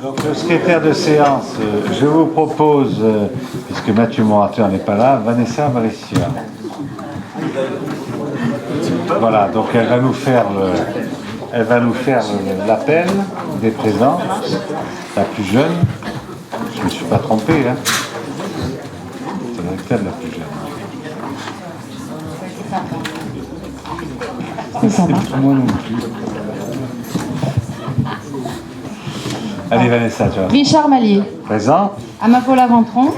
Donc, le secrétaire de séance, je vous propose, puisque Mathieu Morateur n'est pas là, Vanessa Varessia. Voilà, donc elle va nous faire l'appel des présents, la plus jeune. Je ne me suis pas trompé, hein. C'est peut-être la plus jeune. C'est ça. Moi non plus. Allez Vanessa, tu vois. Richard Mallier. Présent. Amapola Ventron.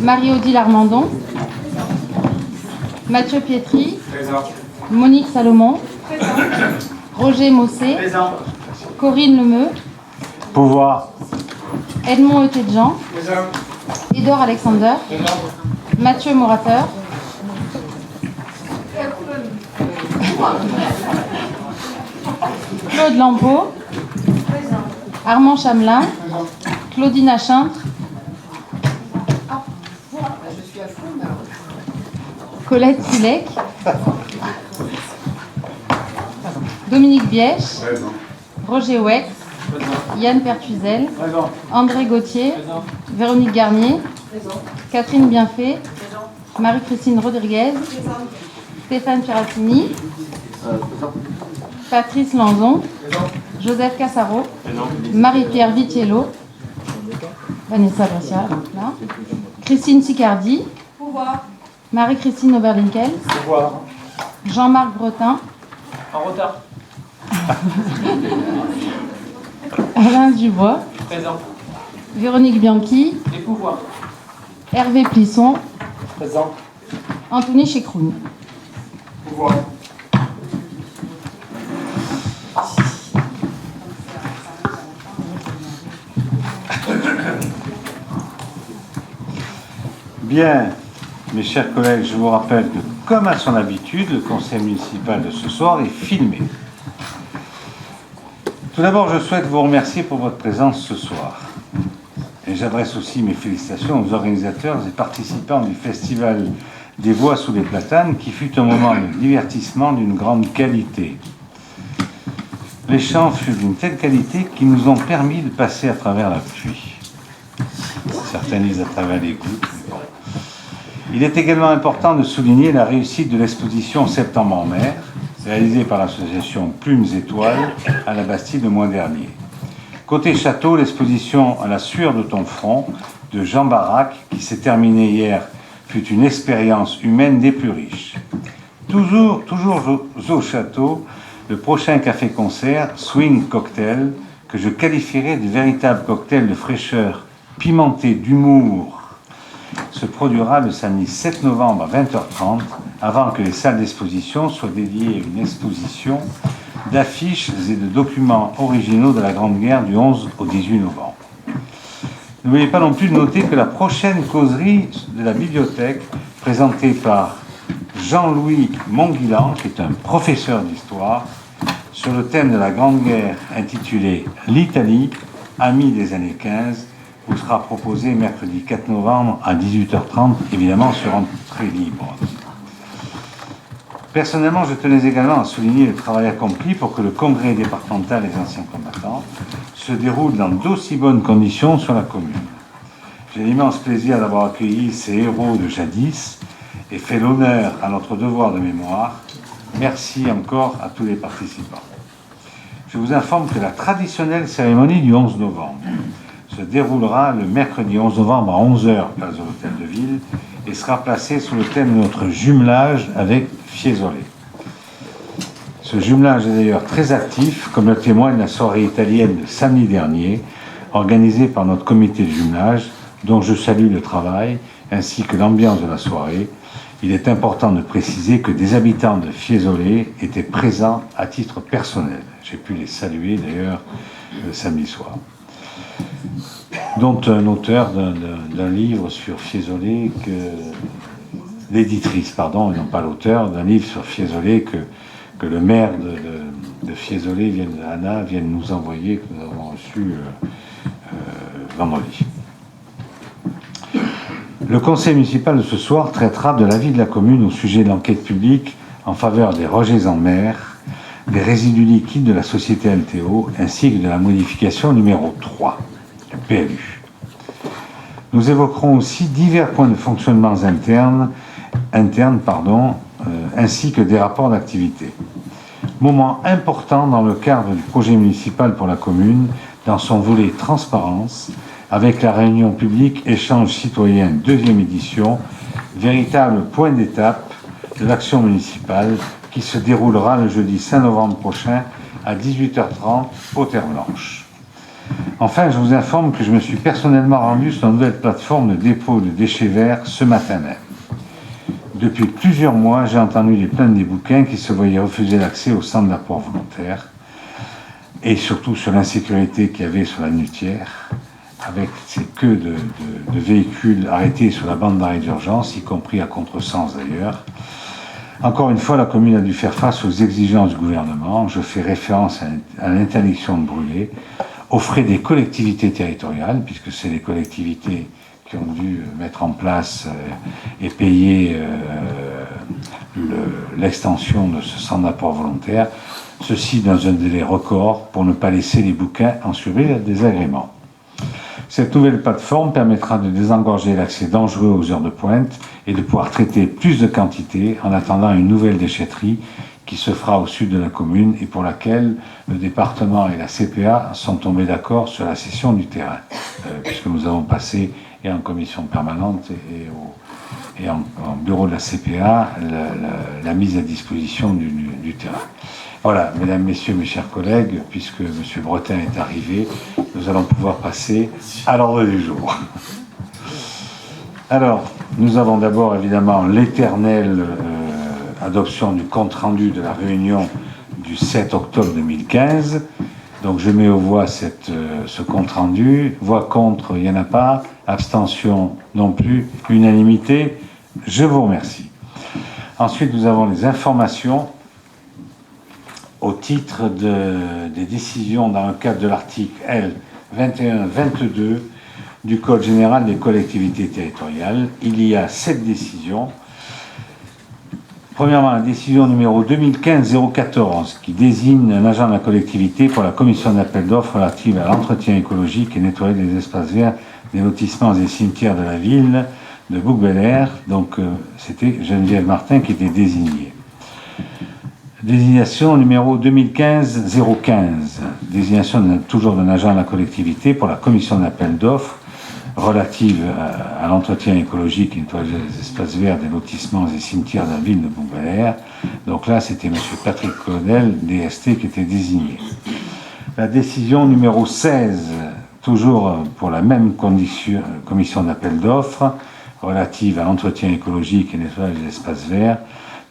Marie-Odile Armandon. Mathieu Pietri. Présent. Monique Salomon. Roger Mossé. Présent. Corinne Lemeu. Pouvoir. Edmond Etetjean. Présent. Edouard Alexander. Présent. Mathieu Morateur. Claude Lampeau. Armand Chamelin. Claudine Achintre. Colette Silek. Dominique Bièche. Présent. Roger Wex. Yann Pertuizel. Présent. André Gauthier. Présent. Véronique Garnier. Catherine Bienfait. Marie-Christine Rodriguez. Stéphane Piratini. Patrice Lanzon. Présent. Joseph Cassaro. Présent. Marie-Pierre Vitiello. Vanessa Brescia, là. Christine Sicardi. Marie-Christine Oberlinkel. Pouvoir. Jean-Marc Bretin. En retard. Alain Dubois. Présent. Véronique Bianchi. Les pouvoirs. Hervé Plisson. Présent. Anthony Chekroun. Pouvoir. Bien, mes chers collègues, je vous rappelle que, comme à son habitude, le conseil municipal de ce soir est filmé. Tout d'abord, je souhaite vous remercier pour votre présence ce soir. Et j'adresse aussi mes félicitations aux organisateurs et participants du Festival des Voix sous les Platanes, qui fut un moment de divertissement d'une grande qualité. Les chants furent d'une telle qualité qu'ils nous ont permis de passer à travers la pluie. Certains disent à travers les gouttes. Mais bon. Il est également important de souligner la réussite de l'exposition Septembre en mer, réalisée par l'association Plumes Étoiles à la Bastille le mois dernier. Côté château, l'exposition À la sueur de ton front de Jean Barrac, qui s'est terminée hier, fut une expérience humaine des plus riches. Toujours au château, le prochain café-concert, Swing Cocktail, que je qualifierais de véritable cocktail de fraîcheur pimenté d'humour, se produira le samedi 7 novembre à 20h30, avant que les salles d'exposition soient dédiées à une exposition d'affiches et de documents originaux de la Grande Guerre du 11 au 18 novembre. N'oubliez pas non plus de noter que la prochaine causerie de la bibliothèque, présentée par Jean-Louis Monguilan, qui est un professeur d'histoire, sur le thème de la Grande Guerre intitulé « L'Italie, amis des années 15 », vous sera proposé mercredi 4 novembre à 18h30, évidemment sur entrée libre. Personnellement, je tenais également à souligner le travail accompli pour que le congrès départemental des anciens combattants se déroule dans d'aussi bonnes conditions sur la commune. J'ai l'immense plaisir d'avoir accueilli ces héros de jadis et fait l'honneur à notre devoir de mémoire. Merci encore à tous les participants. Je vous informe que la traditionnelle cérémonie du 11 novembre se déroulera le mercredi 11 novembre à 11h, place de l'Hôtel de Ville, et sera placée sous le thème de notre jumelage avec Fiesole. Ce jumelage est d'ailleurs très actif, comme le témoigne la soirée italienne de samedi dernier, organisée par notre comité de jumelage, dont je salue le travail, ainsi que l'ambiance de la soirée. Il est important de préciser que des habitants de Fiesole étaient présents à titre personnel. J'ai pu les saluer d'ailleurs le samedi soir. Dont un auteur d'un livre sur Fiesole, l'éditrice, pardon, et non pas l'auteur, d'un livre sur Fiesole que le maire de Fiesole, Anna, vient de nous envoyer, que nous avons reçu vendredi. Le conseil municipal de ce soir traitera de l'avis de la commune au sujet de l'enquête publique en faveur des rejets en mer des résidus liquides de la société LTO, ainsi que de la modification numéro 3, le PLU. Nous évoquerons aussi divers points de fonctionnement internes, ainsi que des rapports d'activité. Moment important dans le cadre du projet municipal pour la commune, dans son volet transparence, avec la réunion publique Échange citoyen 2e édition, véritable point d'étape de l'action municipale qui se déroulera le jeudi 5 novembre prochain à 18h30 aux Terres Blanches. Enfin, je vous informe que je me suis personnellement rendu sur la nouvelle plateforme de dépôt de déchets verts ce matin même. Depuis plusieurs mois, j'ai entendu les plaintes des bouquins qui se voyaient refuser l'accès au centre d'apport volontaire et surtout sur l'insécurité qu'il y avait sur la Nutière, avec ces queues de véhicules arrêtés sur la bande d'arrêt d'urgence, y compris à contresens d'ailleurs. Encore une fois, la commune a dû faire face aux exigences du gouvernement. Je fais référence à l'interdiction de brûler, aux frais des collectivités territoriales, puisque c'est les collectivités qui ont dû mettre en place et payer l'extension de ce centre d'apport volontaire, ceci dans un délai record pour ne pas laisser les bouquins en subir des agréments. Cette nouvelle plateforme permettra de désengorger l'accès dangereux aux heures de pointe et de pouvoir traiter plus de quantités en attendant une nouvelle déchetterie qui se fera au sud de la commune et pour laquelle le département et la CPA sont tombés d'accord sur la cession du terrain, puisque nous avons passé, et en commission permanente et en bureau de la CPA, la mise à disposition du terrain. Voilà, mesdames, messieurs, mes chers collègues, puisque M. Bretin est arrivé, nous allons pouvoir passer à l'ordre du jour. Alors, nous avons d'abord évidemment l'éternelle adoption du compte-rendu de la réunion du 7 octobre 2015. Donc je mets aux voix ce compte-rendu. Voix contre, il n'y en a pas. Abstention non plus. Unanimité, je vous remercie. Ensuite, nous avons les informations au titre des décisions dans le cadre de l'article L. 21-22 du Code général des collectivités territoriales. Il y a 7 décisions. Premièrement, la décision numéro 2015-014 qui désigne un agent de la collectivité pour la commission d'appel d'offres relative à l'entretien écologique et nettoyage des espaces verts, des lotissements et cimetières de la ville de Bouc-Bel-Air. Donc, c'était Geneviève Martin qui était désignée. Désignation numéro 2015-015, désignation toujours d'un agent de la collectivité pour la commission d'appel d'offres relative à l'entretien écologique et nettoyage des espaces verts, des lotissements et cimetières de la ville de Bouc-Bel-Air. Donc là, c'était M. Patrick Claudel, DST, qui était désigné. La décision numéro 16, toujours pour la même commission d'appel d'offres relative à l'entretien écologique et nettoyage des espaces verts,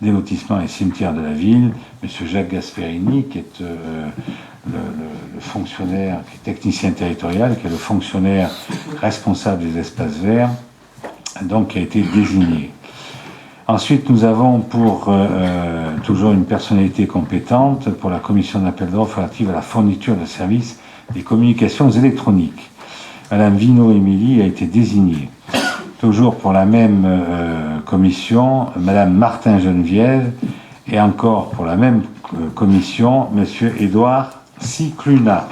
des lotissements et cimetières de la ville, M. Jacques Gasperini, qui est le fonctionnaire, qui est technicien territorial, qui est le fonctionnaire responsable des espaces verts, donc qui a été désigné. Ensuite, nous avons pour toujours une personnalité compétente pour la commission d'appel d'offres relative à la fourniture de services des communications électroniques. Madame Vino-Émilie a été désignée. Toujours pour la même commission, Madame Martin Geneviève, et encore pour la même commission, Monsieur Édouard Cicluna.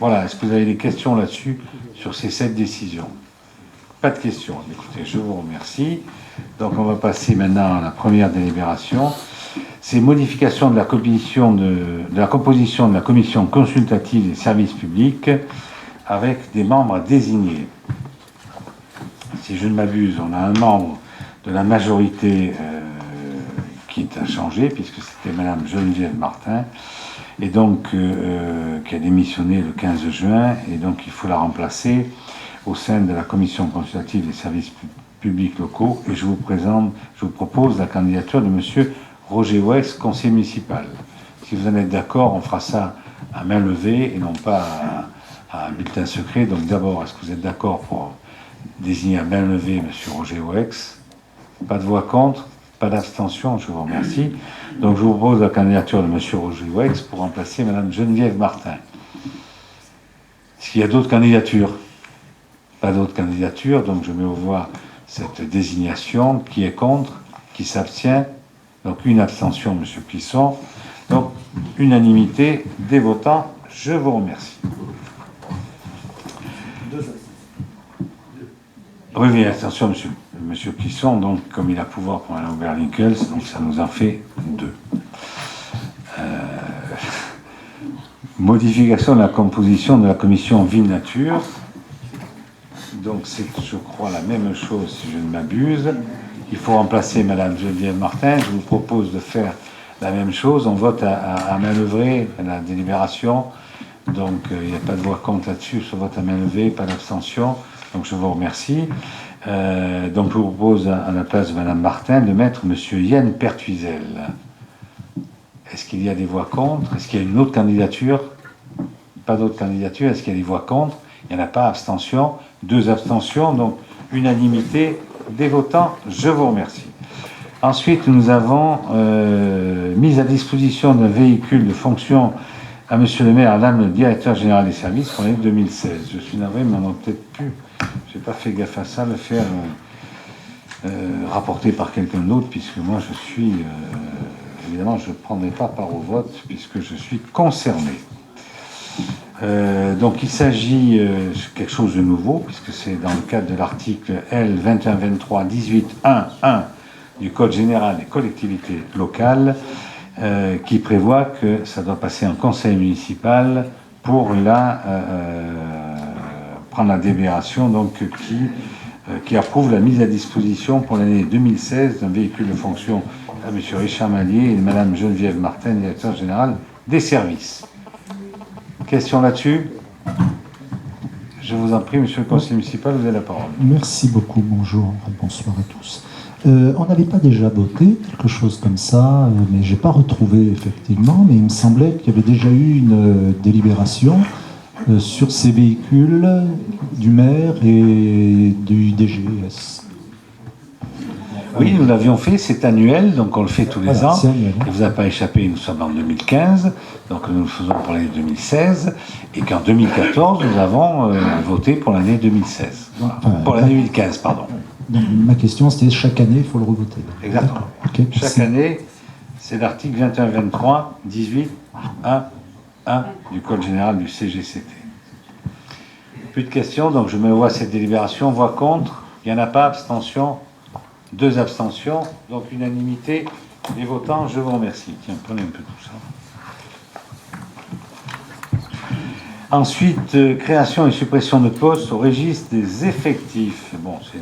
Voilà, est-ce que vous avez des questions là-dessus, sur ces 7 décisions? Pas de questions. Écoutez, je vous remercie. Donc on va passer maintenant à la première délibération. C'est modification de la composition de la commission consultative des services publics avec des membres désignés. Si je ne m'abuse, on a un membre de la majorité qui a changé, puisque c'était Madame Geneviève Martin, et donc qui a démissionné le 15 juin, et donc il faut la remplacer au sein de la commission consultative des services publics locaux, et je vous propose la candidature de Monsieur Roger Wex, conseiller municipal. Si vous en êtes d'accord, on fera ça à main levée et non pas à bulletin secret. Donc d'abord, est-ce que vous êtes d'accord pour désigner à main levée M. Roger Wex? Pas de voix contre, pas d'abstention, je vous remercie. Donc je vous propose la candidature de M. Roger Wex pour remplacer Mme Geneviève Martin. Est-ce qu'il y a d'autres candidatures? Pas d'autres candidatures, donc je mets aux voix cette désignation. Qui est contre? Qui s'abstient? Donc une abstention, M. Plisson. Donc unanimité des votants. Je vous remercie. Oui, attention, monsieur Plisson, donc, comme il a pouvoir pour Alain Oberlinkels, donc ça nous en fait 2. Modification de la composition de la commission Vie-Nature. Donc, c'est, je crois, la même chose, si je ne m'abuse. Il faut remplacer Madame Geneviève Martin. Je vous propose de faire la même chose. On vote à main levée la délibération. Donc, il n'y a pas de voix contre là-dessus. Ce vote à main levée, pas d'abstention. Donc, je vous remercie. Donc, je vous propose, à la place de Madame Martin, de mettre Monsieur Yann Pertuisel. Est-ce qu'il y a des voix contre? Est-ce qu'il y a une autre candidature? Pas d'autre candidature. Est-ce qu'il y a des voix contre? Il n'y en a pas. Abstention. 2 abstentions. Donc, unanimité des votants. Je vous remercie. Ensuite, nous avons mis à disposition d'un véhicule de fonction à Monsieur le maire, à Madame le directeur général des services pour l'année 2016. Je suis navré, mais on n'a peut-être plus. Je n'ai pas fait gaffe à ça, le faire rapporté par quelqu'un d'autre, puisque moi je suis... évidemment, je ne prendrai pas part au vote, puisque je suis concerné. Donc il s'agit de quelque chose de nouveau, puisque c'est dans le cadre de l'article L 2123-18-1-1 du Code général des collectivités locales, qui prévoit que ça doit passer en conseil municipal pour prendre la délibération, donc qui approuve la mise à disposition pour l'année 2016 d'un véhicule de fonction à M. Richard Mallier et Mme Geneviève Martin, directeur général des services. Question là-dessus? Je vous en prie, monsieur le conseiller municipal, vous avez la parole. Merci beaucoup, bonjour, bonsoir à tous. On n'avait pas déjà voté quelque chose comme ça, mais je n'ai pas retrouvé effectivement, mais il me semblait qu'il y avait déjà eu une délibération sur ces véhicules du maire et du DGS. Oui, nous l'avions fait, c'est annuel, donc on le fait tous les Voilà, ans. c'est annuel, hein. Il ne vous a pas échappé, nous sommes en 2015, donc nous le faisons pour l'année 2016, et qu'en 2014, nous avons voté pour l'année 2016. Voilà. Pour l'année 2015, pardon. Donc, ma question, c'était chaque année, il faut le revoter. Exactement. Okay, Chaque année, c'est l'article 21-23-18-1-1 du Code général du CGCT. Plus de questions, donc je me vois cette délibération. Voix contre, il n'y en a pas. Abstention, 2 abstentions, donc unanimité des votants. Je vous remercie. Tiens, prenez un peu tout ça. Ensuite, création et suppression de postes au registre des effectifs. Bon, c'est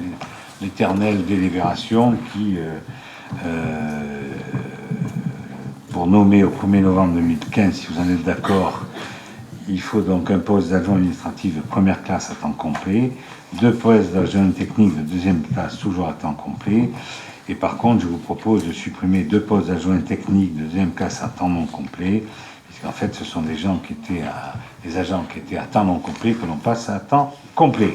l'éternelle délibération qui, pour nommer au 1er novembre 2015, si vous en êtes d'accord, il faut donc un poste d'adjoint administratif de première classe à temps complet, 2 postes d'adjoint technique de deuxième classe toujours à temps complet, et par contre, je vous propose de supprimer 2 postes d'adjoint technique de deuxième classe à temps non complet, puisqu'en fait, ce sont des gens qui étaient des agents qui étaient à temps non complet que l'on passe à temps complet.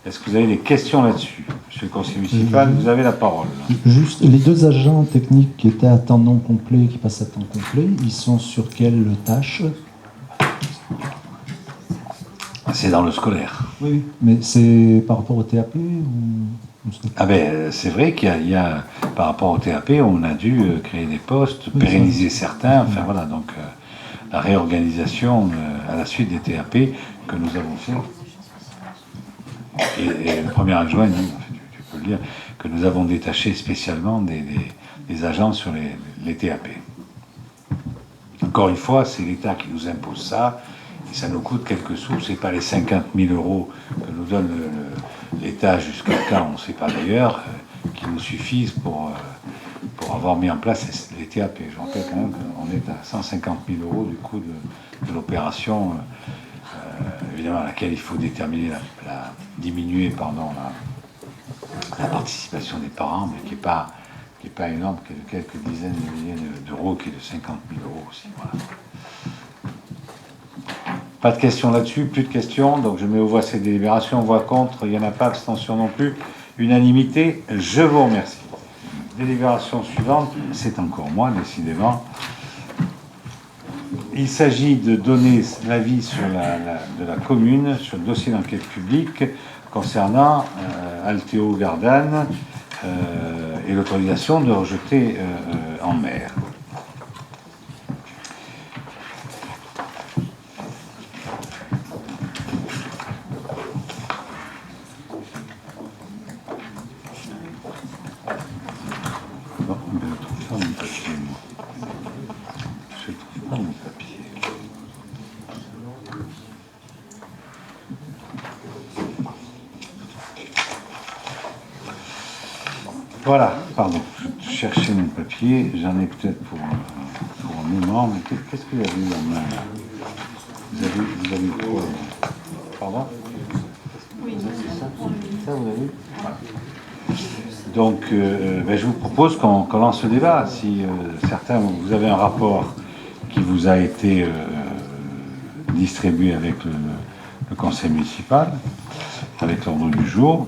Est-ce que vous avez des questions là-dessus? Monsieur le conseiller municipal, vous avez la parole. Juste, les 2 agents techniques qui étaient à temps non complet, qui passent à temps complet, ils sont sur quelle tâche? C'est dans le scolaire. Oui, mais c'est par rapport au TAP ou... Ah ben, c'est vrai qu'il y a, par rapport au TAP, on a dû créer des postes, pérenniser certains, enfin voilà, donc la réorganisation à la suite des TAP que nous avons fait. Et le premier adjoint, tu peux le dire, que nous avons détaché spécialement des agents sur les TAP. Encore une fois, c'est l'État qui nous impose ça, et ça nous coûte quelques sous, c'est pas les 50 000 € que nous donne l'État jusqu'à quand, on ne sait pas d'ailleurs, qui nous suffisent pour avoir mis en place les TAP. Je rappelle quand même qu'on est à 150 000 € du coût de l'opération, évidemment à laquelle il faut déterminer diminuer la participation des parents, mais qui n'est pas énorme, qui est de quelques dizaines de milliers d'euros, qui est de 50 000 € aussi. Voilà. Pas de questions là-dessus, plus de questions. Donc je mets aux voix cette délibération. Voix contre, il n'y en a pas. Abstention non plus. Unanimité, je vous remercie. Délibération suivante, c'est encore moi, décidément. Il s'agit de donner l'avis de la commune sur le dossier d'enquête publique concernant Altéo Gardanne et l'autorisation de rejeter en mer. trouve pas mon papier, moi. Je trouve pas mon papier. Voilà, pardon, je cherchais mon papier, j'en ai peut-être pour un moment, mais qu'est-ce que vous avez dans ma main? Vous avez quoi? Pardon? Oui, c'est ça. Ça, vous avez? Donc, je vous propose qu'on lance le débat. Si certains, vous avez un rapport qui vous a été distribué avec le conseil municipal, avec l'ordre du jour.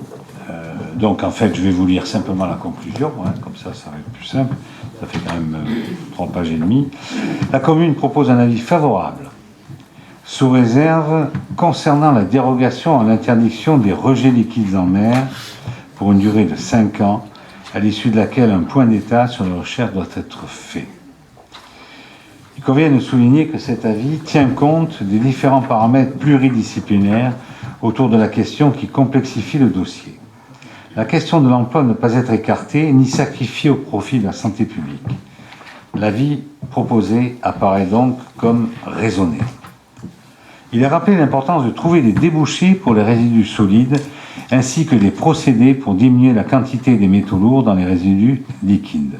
Donc, en fait, je vais vous lire simplement la conclusion, hein, comme ça va être plus simple. Ça fait quand même 3 pages et demie. La commune propose un avis favorable, sous réserve concernant la dérogation à l'interdiction des rejets liquides en mer pour une durée de 5 ans, à l'issue de laquelle un point d'état sur les recherches doit être fait. Il convient de souligner que cet avis tient compte des différents paramètres pluridisciplinaires autour de la question qui complexifie le dossier. La question de l'emploi ne peut pas être écartée ni sacrifiée au profit de la santé publique. L'avis proposé apparaît donc comme raisonné. Il est rappelé l'importance de trouver des débouchés pour les résidus solides ainsi que des procédés pour diminuer la quantité des métaux lourds dans les résidus liquides.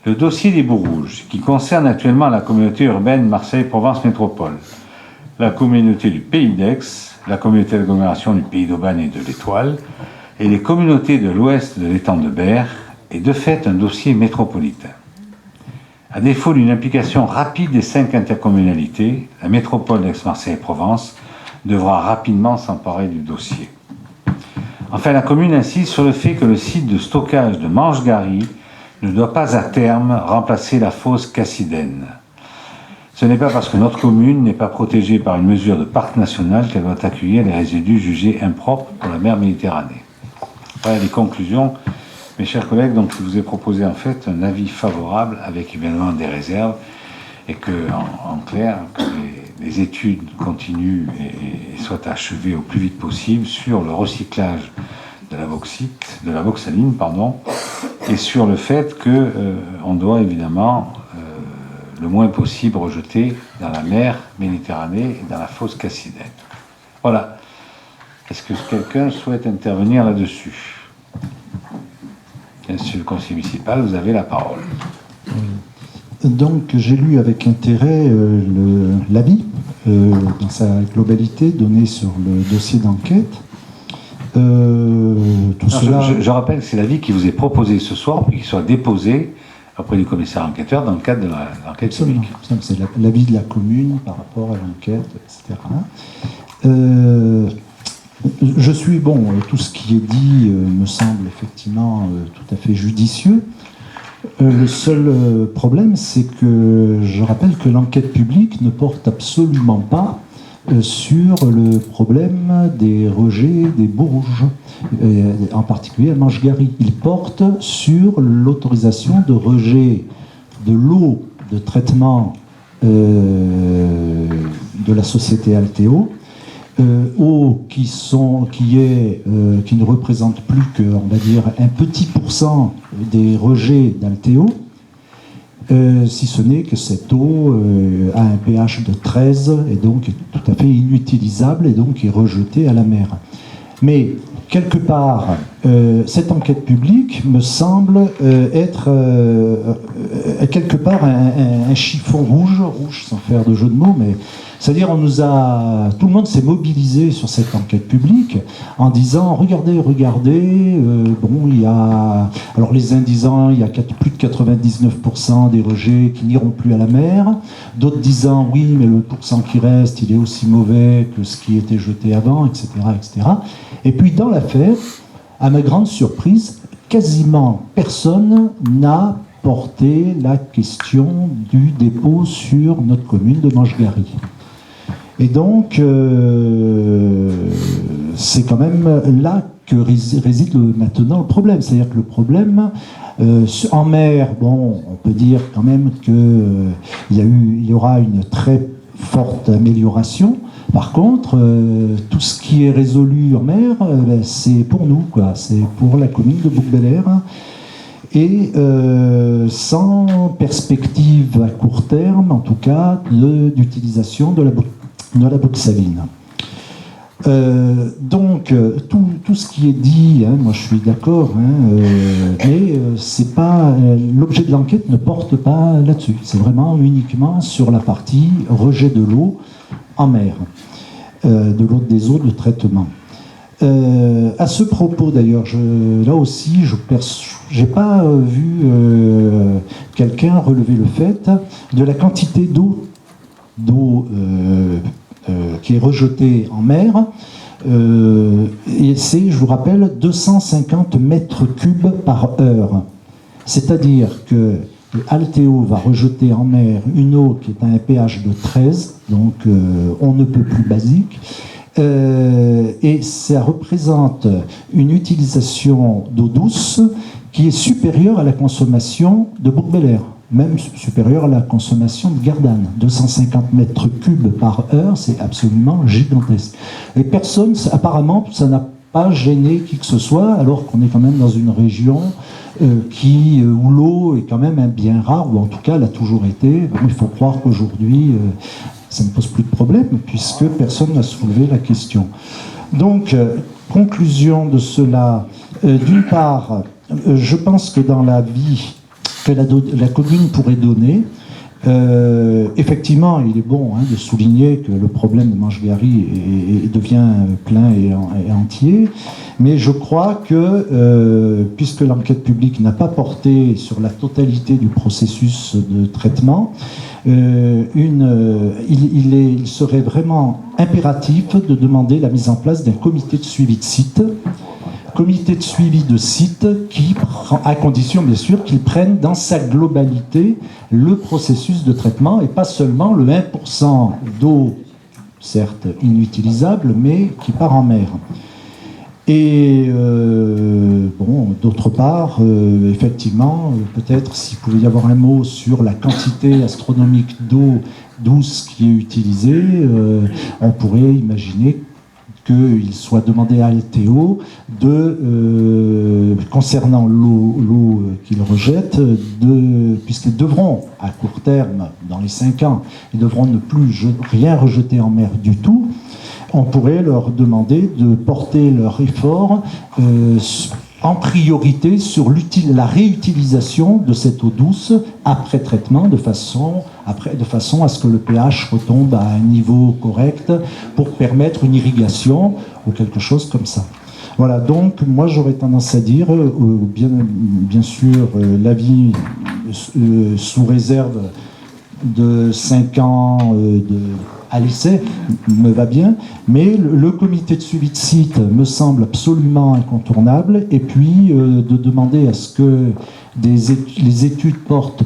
Le dossier des boues rouges, qui concerne actuellement la communauté urbaine Marseille-Provence Métropole, la communauté du Pays d'Aix, la communauté d'agglomération du Pays d'Aubagne et de l'Étoile, et les communautés de l'ouest de l'étang de Berre, est de fait un dossier métropolitain. À défaut d'une implication rapide des 5 intercommunalités, la métropole d'Aix-Marseille-Provence devra rapidement s'emparer du dossier. Enfin, la commune insiste sur le fait que le site de stockage de Manche-Gary ne doit pas à terme remplacer la fosse Cassidène. Ce n'est pas parce que notre commune n'est pas protégée par une mesure de parc national qu'elle doit accueillir les résidus jugés impropres pour la mer Méditerranée. Voilà les conclusions. Mes chers collègues, donc je vous ai proposé en fait un avis favorable avec évidemment des réserves et que, en clair, que les études continuent et soient achevées au plus vite possible sur le recyclage de la bauxite, de la bauxaline, et sur le fait que on doit évidemment le moins possible rejeter dans la mer Méditerranée et dans la fosse Cassidène. Voilà. Est-ce que quelqu'un souhaite intervenir là-dessus? Monsieur le conseiller municipal, vous avez la parole. Donc, j'ai lu avec intérêt l'avis dans sa globalité donné sur le dossier d'enquête. Je rappelle que c'est l'avis qui vous est proposé ce soir et qui soit déposé auprès du commissaire enquêteur dans le cadre de l'enquête publique. C'est l'avis de la commune par rapport à l'enquête, etc. Je suis, tout ce qui est dit me semble effectivement tout à fait judicieux. Le seul problème, c'est que je rappelle que l'enquête publique ne porte absolument pas sur le problème des rejets des boues rouges, en particulier à Manche-Gary. Il porte sur l'autorisation de rejet de l'eau de traitement de la société Alteo, eau qui ne représente plus que, on va dire, un petit pourcent des rejets d'Alteo, si ce n'est que cette eau a un pH de 13 et donc est tout à fait inutilisable et donc est rejetée à la mer. Mais quelque part, cette enquête publique me semble être quelque part un chiffon rouge sans faire de jeu de mots, mais c'est-à-dire tout le monde s'est mobilisé sur cette enquête publique en disant regardez, il y a, alors les uns disant il y a plus de 99% des rejets qui n'iront plus à la mer, d'autres disant oui mais le pourcent qui reste il est aussi mauvais que ce qui était jeté avant, etc. Et puis dans l'affaire, à ma grande surprise, quasiment personne n'a porté la question du dépôt sur notre commune de Manche-Gary. Et donc, c'est quand même là que réside maintenant le problème. C'est-à-dire que le problème, en mer, on peut dire quand même qu'il y aura une très forte amélioration. Par contre, tout ce qui est résolu en mer, c'est pour nous, quoi. C'est pour la commune de Bouc-Bel-Air. et sans perspective à court terme, en tout cas, d'utilisation de la boxaline. Donc, tout ce qui est dit, hein, moi je suis d'accord, hein, mais c'est pas l'objet de l'enquête ne porte pas là-dessus. C'est vraiment uniquement sur la partie rejet de l'eau en mer, de l'eau des eaux de traitement. À ce propos, d'ailleurs, là aussi, je n'ai pas vu quelqu'un relever le fait de la quantité d'eau qui est rejetée en mer. Et c'est, je vous rappelle, 250 mètres cubes par heure. C'est-à-dire que Alteo va rejeter en mer une eau qui est à un pH de 13, donc on ne peut plus basique. Et ça représente une utilisation d'eau douce qui est supérieure à la consommation de Bourg-Belair, même supérieure à la consommation de Gardanne. 250 mètres cubes par heure, c'est absolument gigantesque. Et personne, apparemment, ça n'a pas gêné qui que ce soit, alors qu'on est quand même dans une région où l'eau est quand même un bien rare, ou en tout cas elle a toujours été. Bon, il faut croire qu'aujourd'hui, ça ne pose plus de problème, puisque personne n'a soulevé la question. Donc, conclusion de cela, d'une part, je pense que dans la vie que la commune pourrait donner, effectivement, il est bon de souligner que le problème de Manche-Gary devient plein et entier, mais je crois que, puisque l'enquête publique n'a pas porté sur la totalité du processus de traitement, il serait vraiment impératif de demander la mise en place d'un comité de suivi de site, qui, à condition bien sûr qu'il prenne dans sa globalité le processus de traitement et pas seulement le 1% d'eau, certes inutilisable, mais qui part en mer. Et bon, d'autre part, effectivement, peut-être s'il pouvait y avoir un mot sur la quantité astronomique d'eau douce qui est utilisée, on pourrait imaginer qu'il soit demandé à Alteo concernant l'eau qu'il rejette, puisqu'ils devront, à court terme, dans les 5 ans, ils devront ne plus rien rejeter en mer du tout. On pourrait leur demander de porter leur effort en priorité sur la réutilisation de cette eau douce après traitement, de façon à ce que le pH retombe à un niveau correct pour permettre une irrigation ou quelque chose comme ça. Voilà, donc moi j'aurais tendance à dire, bien sûr, l'avis sous réserve de 5 ans à l'essai me va bien, mais le comité de suivi de site me semble absolument incontournable, et puis de demander à ce que les études portent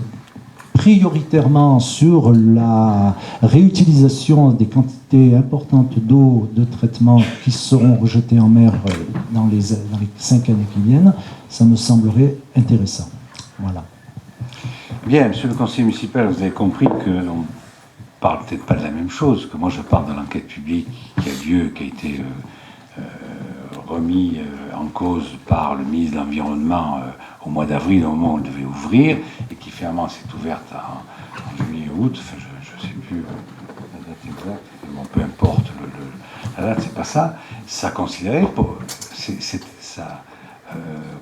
prioritairement sur la réutilisation des quantités importantes d'eau de traitement qui seront rejetées en mer dans les 5 années qui viennent, ça me semblerait intéressant. Voilà. Bien, monsieur le conseiller municipal, vous avez compris que l'on parle peut-être pas de la même chose, que moi je parle de l'enquête publique qui a lieu, qui a été remis en cause par le ministre de l'Environnement au mois d'avril, au moment où elle devait ouvrir, et qui finalement s'est ouverte en juillet ou août, enfin, je ne sais plus la date exacte, bon, peu importe, la date, c'est pas ça, ça considérait, ça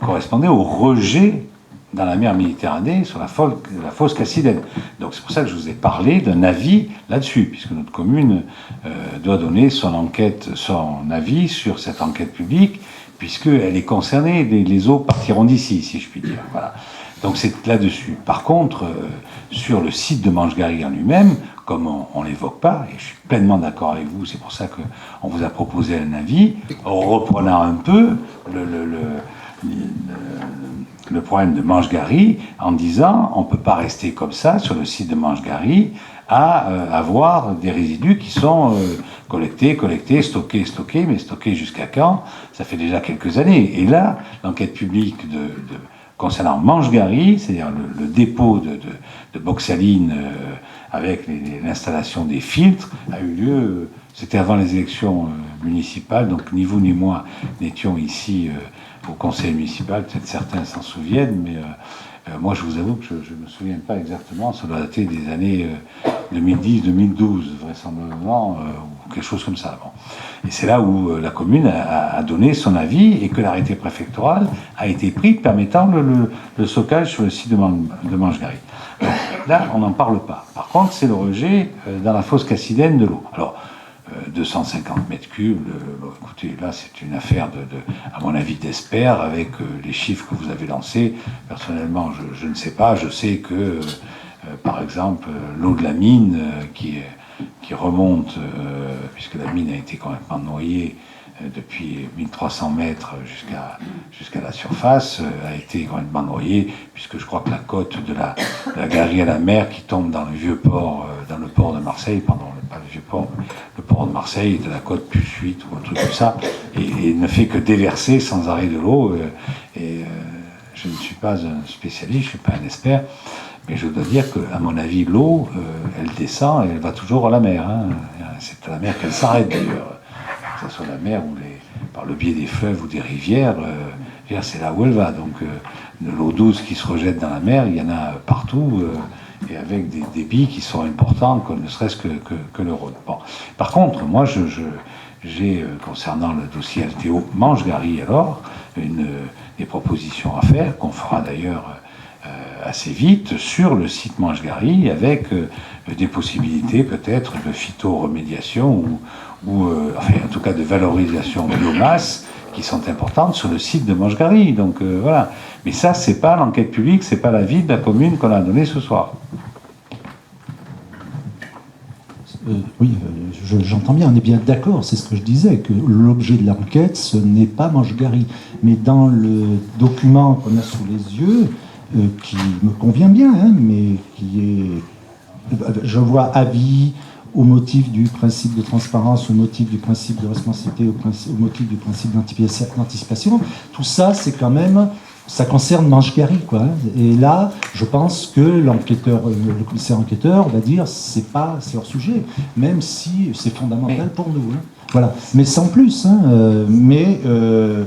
correspondait au rejet dans la mer Méditerranée sur la fosse Cassidène. Donc c'est pour ça que je vous ai parlé d'un avis là-dessus, puisque notre commune doit donner son avis sur cette enquête publique, puisqu'elle est concernée, les eaux partiront d'ici, si je puis dire. Voilà. Donc c'est là-dessus. Par contre, sur le site de Manche-Gary en lui-même, comme on ne l'évoque pas, et je suis pleinement d'accord avec vous, c'est pour ça qu'on vous a proposé un avis, en reprenant un peu le problème de Manche-Gary, en disant on ne peut pas rester comme ça sur le site de Manche-Gary à avoir des résidus qui sont collectés, stockés, mais stockés jusqu'à quand? Ça fait déjà quelques années. Et là, l'enquête publique concernant Manche-Gary, c'est-à-dire le dépôt de bauxaline avec l'installation des filtres, a eu lieu, c'était avant les élections municipales, donc ni vous ni moi n'étions ici au conseil municipal, peut-être certains s'en souviennent, mais moi je vous avoue que je ne me souviens pas exactement, ça doit dater des années 2010-2012 vraisemblablement, ou quelque chose comme ça. Bon. Et c'est là où la commune a donné son avis et que l'arrêté préfectoral a été pris permettant le stockage sur le site de Mangegarry. Là, on n'en parle pas. Par contre, c'est le rejet dans la fosse cassidène de l'eau. Alors, 250 mètres cubes, écoutez, là, c'est une affaire à mon avis, d'experts, avec les chiffres que vous avez lancés. Personnellement, je ne sais pas. Je sais que, par exemple, l'eau de la mine qui remonte, puisque la mine a été complètement noyée depuis 1300 mètres jusqu'à la surface, a été complètement noyée, puisque je crois que la côte de la galerie à la mer qui tombe dans le vieux port, dans le port de Marseille, pardon, pas le vieux port, le port de Marseille, de la côte plus 8 ou un truc comme ça, et ne fait que déverser sans arrêt de l'eau. Je ne suis pas un spécialiste, je ne suis pas un expert, mais je dois dire qu'à mon avis, l'eau, elle descend et elle va toujours à la mer. Hein. C'est à la mer qu'elle s'arrête d'ailleurs. Que ce soit la mer ou par le biais des fleuves ou des rivières, c'est là où elle va. Donc de l'eau douce qui se rejette dans la mer, il y en a partout, et avec des débits qui sont importants, ne serait-ce que le Rhône. Bon. Par contre, moi, j'ai, concernant le dossier Alteo Mangegarry, alors, des propositions à faire, qu'on fera d'ailleurs assez vite sur le site Mangegarry, avec des possibilités peut-être de phytoremédiation ou enfin, en tout cas de valorisation de biomasse qui sont importantes sur le site de Mangegarry. Donc voilà. Mais ça, c'est pas l'enquête publique, c'est pas l'avis de la commune qu'on a donné ce soir. Oui, j'entends bien, on est bien d'accord, c'est ce que je disais, que l'objet de l'enquête, ce n'est pas Mangegarry. Mais dans le document qu'on a sous les yeux, qui me convient bien, hein, mais qui est, je vois, avis au motif du principe de transparence, au motif du principe de responsabilité, au motif du principe d'anticipation. Tout ça, c'est quand même, ça concerne Mangegarry, quoi. Et là, je pense que l'enquêteur, le commissaire enquêteur va dire, c'est hors sujet, même si c'est fondamental pour nous. Hein. Voilà, mais sans plus. Hein,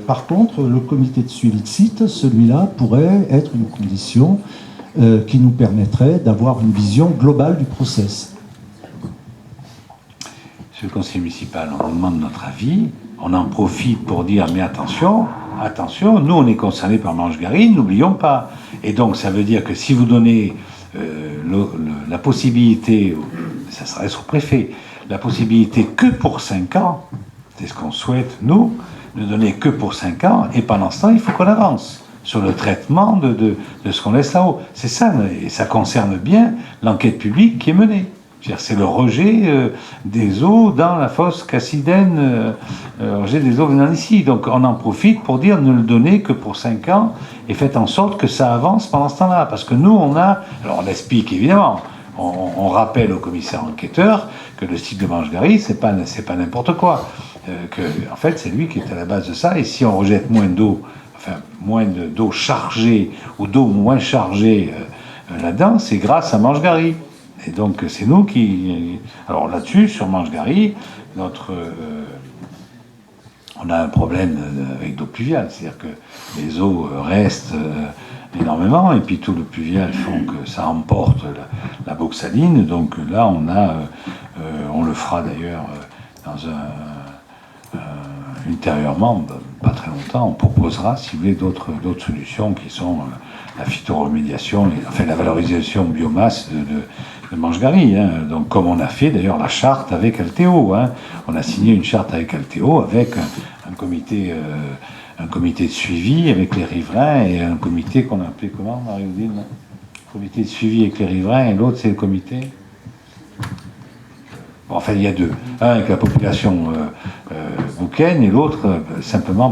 par contre, le comité de suivi de site, celui-là, pourrait être une condition qui nous permettrait d'avoir une vision globale du process. Monsieur le conseiller municipal, on nous demande notre avis, on en profite pour dire, mais attention, nous on est concernés par Mangegarry, n'oublions pas. Et donc ça veut dire que si vous donnez la possibilité, ça serait au préfet, la possibilité que pour 5 ans, c'est ce qu'on souhaite, nous, ne donner que pour 5 ans, et pendant ce temps, il faut qu'on avance sur le traitement de ce qu'on laisse là-haut. C'est ça, et ça concerne bien l'enquête publique qui est menée. C'est le rejet des eaux dans la fosse cassidène, rejet des eaux venant d'ici. Donc on en profite pour dire ne le donnez que pour 5 ans, et faites en sorte que ça avance pendant ce temps-là. Parce que nous, alors on explique évidemment, on rappelle au commissaire enquêteur que le site de Mangegarry, c'est pas n'importe quoi. En fait, c'est lui qui est à la base de ça. Et si on rejette moins d'eau chargée ou d'eau moins chargée là-dedans, c'est grâce à Mangegarry. Et donc c'est nous qui... Alors là-dessus, sur Mangegarry, on a un problème avec l'eau pluviale. C'est-à-dire que les eaux restent énormément, et puis tout le pluvial font que ça emporte la bauxaline. Donc là, on le fera d'ailleurs ultérieurement, pas très longtemps, on proposera, si vous voulez, d'autres solutions qui sont la phytoremédiation, la valorisation biomasse de Mangegarry. Hein. Donc, comme on a fait d'ailleurs la charte avec Alteo. Hein. On a signé une charte avec Alteo avec un comité de suivi avec les riverains et un comité qu'on a appelé comment, Marie-Odile ? Comité de suivi avec les riverains, et l'autre c'est le comité. Bon, enfin, il y a deux. Un avec la population boucaine et l'autre simplement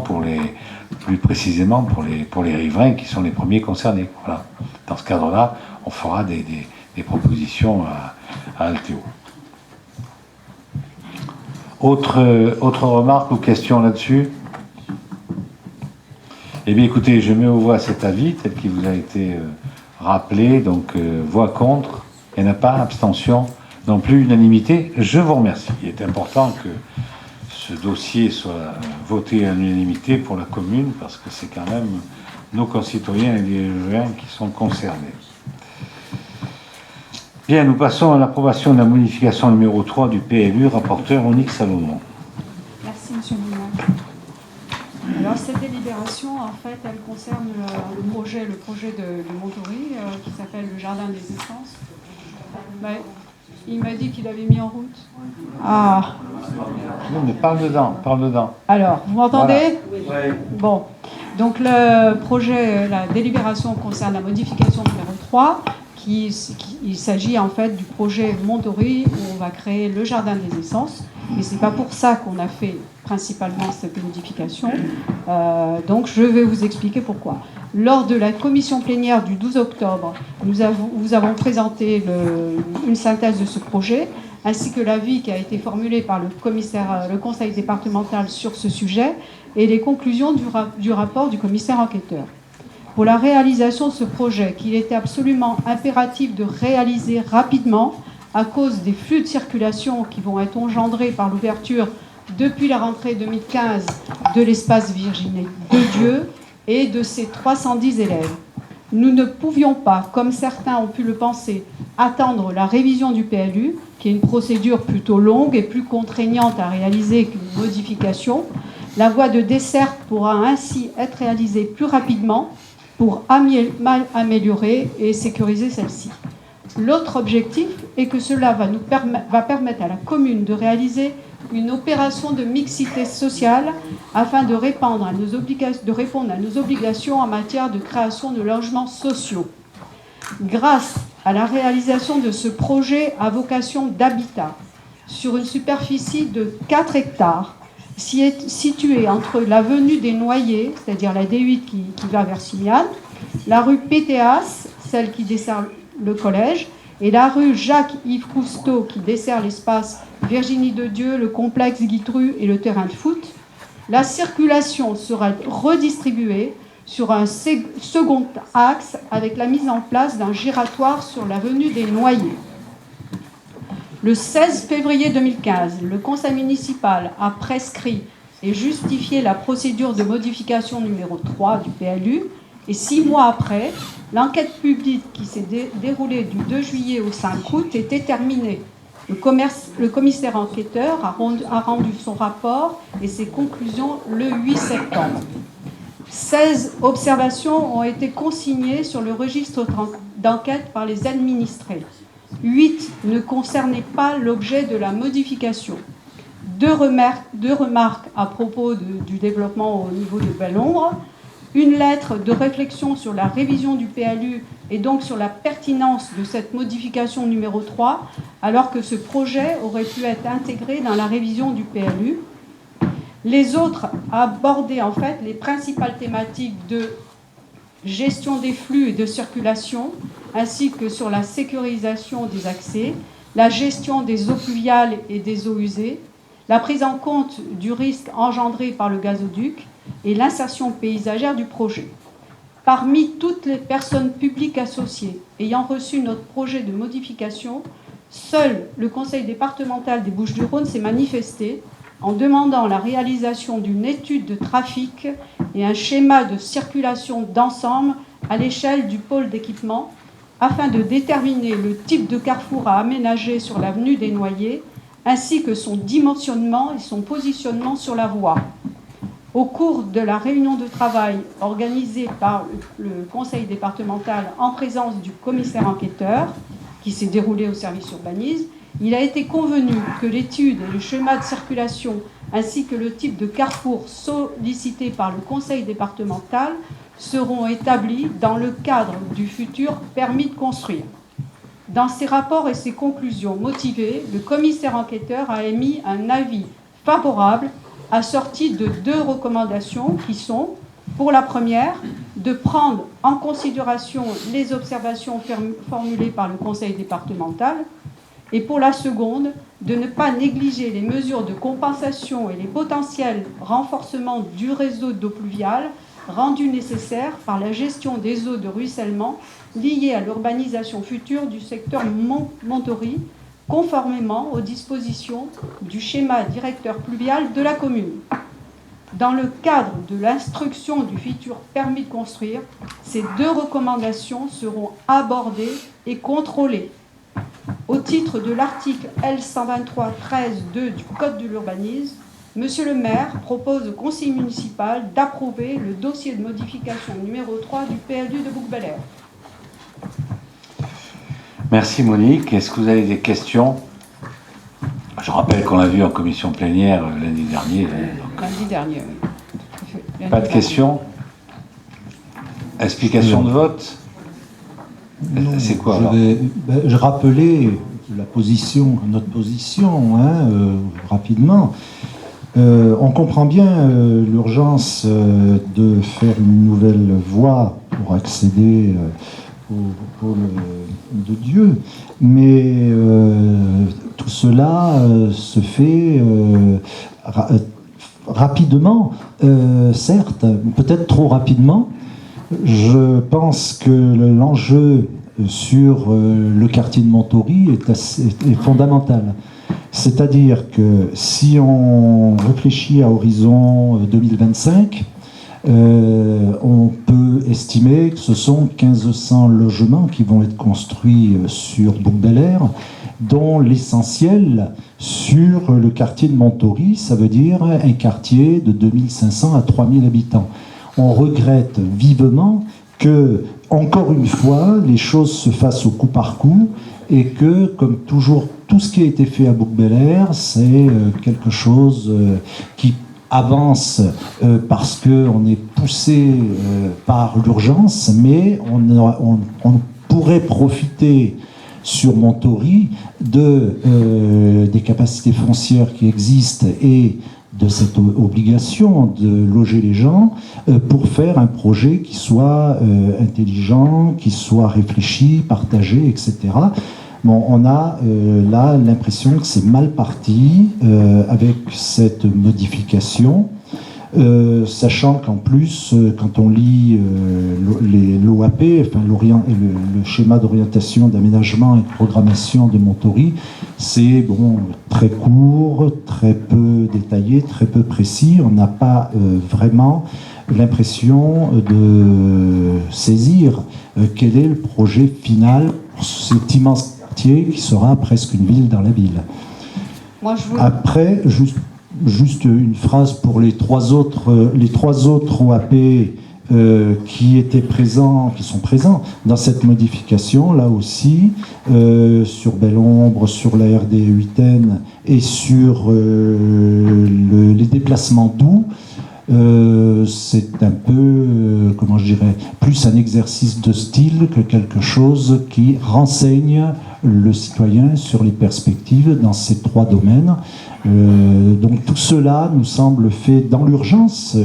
plus précisément pour les riverains qui sont les premiers concernés. Voilà. Dans ce cadre-là, on fera des propositions à Alteo. Autre remarque ou question là-dessus ? Eh bien, écoutez, je mets aux voix cet avis tel qu'il vous a été rappelé. Donc, voix contre. Il n'y en a pas. Abstention non plus. Unanimité. Je vous remercie. Il est important que ce dossier soit voté à l'unanimité pour la commune parce que c'est quand même nos concitoyens et les Légiens qui sont concernés. Bien, nous passons à l'approbation de la modification numéro 3 du PLU, rapporteur Monique Salomon. Merci, Monsieur le maire. Alors, cette délibération, en fait, elle concerne le projet de Montory, qui s'appelle le Jardin des Essences. Ben, il m'a dit qu'il avait mis en route. Ah. Non, mais parle dedans. Alors, vous m'entendez? Voilà. Oui. Bon. Donc, le projet, la délibération concerne la modification numéro 3, il s'agit en fait du projet Montory où on va créer le Jardin des Essences. Et c'est pas pour ça qu'on a fait principalement cette modification. Donc je vais vous expliquer pourquoi. Lors de la commission plénière du 12 octobre, nous avons présenté une synthèse de ce projet, ainsi que l'avis qui a été formulé par le conseil départemental sur ce sujet et les conclusions du rapport du commissaire enquêteur. Pour la réalisation de ce projet, qu'il était absolument impératif de réaliser rapidement à cause des flux de circulation qui vont être engendrés par l'ouverture depuis la rentrée 2015 de l'espace Virginie de Dieu et de ses 310 élèves. Nous ne pouvions pas, comme certains ont pu le penser, attendre la révision du PLU, qui est une procédure plutôt longue et plus contraignante à réaliser qu'une modification. La voie de desserte pourra ainsi être réalisée plus rapidement pour améliorer et sécuriser celle-ci. L'autre objectif est que cela va permettre à la commune de réaliser une opération de mixité sociale afin de répondre à nos obligations en matière de création de logements sociaux. Grâce à la réalisation de ce projet à vocation d'habitat sur une superficie de 4 hectares, située entre l'avenue des Noyers, c'est-à-dire la D8 qui va vers Simiane, la rue Pétéas, celle qui dessert le collège, et la rue Jacques-Yves Cousteau qui dessert l'espace Virginie de Dieu, le complexe Guitru et le terrain de foot. La circulation sera redistribuée sur un second axe avec la mise en place d'un giratoire sur l'avenue des Noyers. Le 16 février 2015, le conseil municipal a prescrit et justifié la procédure de modification numéro 3 du PLU et 6 mois après, l'enquête publique qui s'est déroulée du 2 juillet au 5 août était terminée. Le commissaire enquêteur a rendu son rapport et ses conclusions le 8 septembre. 16 observations ont été consignées sur le registre d'enquête par les administrés. 8 ne concernaient pas l'objet de la modification. Deux remarques à propos du développement au niveau de Belle-Ombre. Une lettre de réflexion sur la révision du PLU et donc sur la pertinence de cette modification numéro 3, alors que ce projet aurait pu être intégré dans la révision du PLU. Les autres abordaient en fait les principales thématiques de gestion des flux et de circulation, ainsi que sur la sécurisation des accès, la gestion des eaux pluviales et des eaux usées, la prise en compte du risque engendré par le gazoduc et l'insertion paysagère du projet. Parmi toutes les personnes publiques associées ayant reçu notre projet de modification, seul le conseil départemental des Bouches-du-Rhône s'est manifesté en demandant la réalisation d'une étude de trafic et un schéma de circulation d'ensemble à l'échelle du pôle d'équipement afin de déterminer le type de carrefour à aménager sur l'avenue des Noyers ainsi que son dimensionnement et son positionnement sur la voie. Au cours de la réunion de travail organisée par le conseil départemental en présence du commissaire enquêteur, qui s'est déroulée au service urbanisme, il a été convenu que l'étude et le schéma de circulation ainsi que le type de carrefour sollicité par le conseil départemental seront établis dans le cadre du futur permis de construire. Dans ses rapports et ses conclusions motivées, le commissaire enquêteur a émis un avis favorable assorti de 2 recommandations qui sont, pour la première, de prendre en considération les observations formulées par le conseil départemental et pour la seconde, de ne pas négliger les mesures de compensation et les potentiels renforcements du réseau d'eau pluviale rendue nécessaire par la gestion des eaux de ruissellement liées à l'urbanisation future du secteur Montory, conformément aux dispositions du schéma directeur pluvial de la commune. Dans le cadre de l'instruction du futur permis de construire, ces deux recommandations seront abordées et contrôlées. Au titre de l'article L123-13-2 du Code de l'urbanisme, Monsieur le maire propose au conseil municipal d'approuver le dossier de modification numéro 3 du PLU de Bouc-Bel-Air. Merci Monique. Est-ce que vous avez des questions? Je rappelle qu'on l'a vu en commission plénière lundi dernier. Lundi dernier, oui. Pas de questions? Explication de vote? C'est quoi alors? Je rappelais notre position rapidement. On comprend bien l'urgence de faire une nouvelle voie pour accéder au pôle de Dieu, mais tout cela se fait rapidement, certes, peut-être trop rapidement. Je pense que l'enjeu sur le quartier de Montory est fondamental. C'est-à-dire que si on réfléchit à horizon 2025, on peut estimer que ce sont 1500 logements qui vont être construits sur Bouc-Bel-Air, dont l'essentiel sur le quartier de Montory, ça veut dire un quartier de 2500 à 3000 habitants. On regrette vivement que, encore une fois, les choses se fassent au coup par coup et que, comme toujours, tout ce qui a été fait à Bouc-Bel-Air, c'est quelque chose qui avance parce qu'on est poussé par l'urgence, mais on pourrait profiter sur Montory des capacités foncières qui existent et de cette obligation de loger les gens pour faire un projet qui soit intelligent, qui soit réfléchi, partagé, etc. Bon, on a là l'impression que c'est mal parti avec cette modification, sachant qu'en plus, quand on lit l'OAP, enfin le schéma d'orientation, d'aménagement et de programmation de Montory, c'est très court, très peu détaillé, très peu précis. On n'a pas vraiment l'impression de saisir quel est le projet final pour cet immense quartier qui sera presque une ville dans la ville. Après, juste une phrase pour les trois autres OAP qui sont présents dans cette modification, là aussi, sur Belle-Ombre, sur la RD 8N et sur les déplacements doux. C'est un peu, comment je dirais, plus un exercice de style que quelque chose qui renseigne le citoyen sur les perspectives dans ces trois domaines. Donc tout cela nous semble fait dans l'urgence,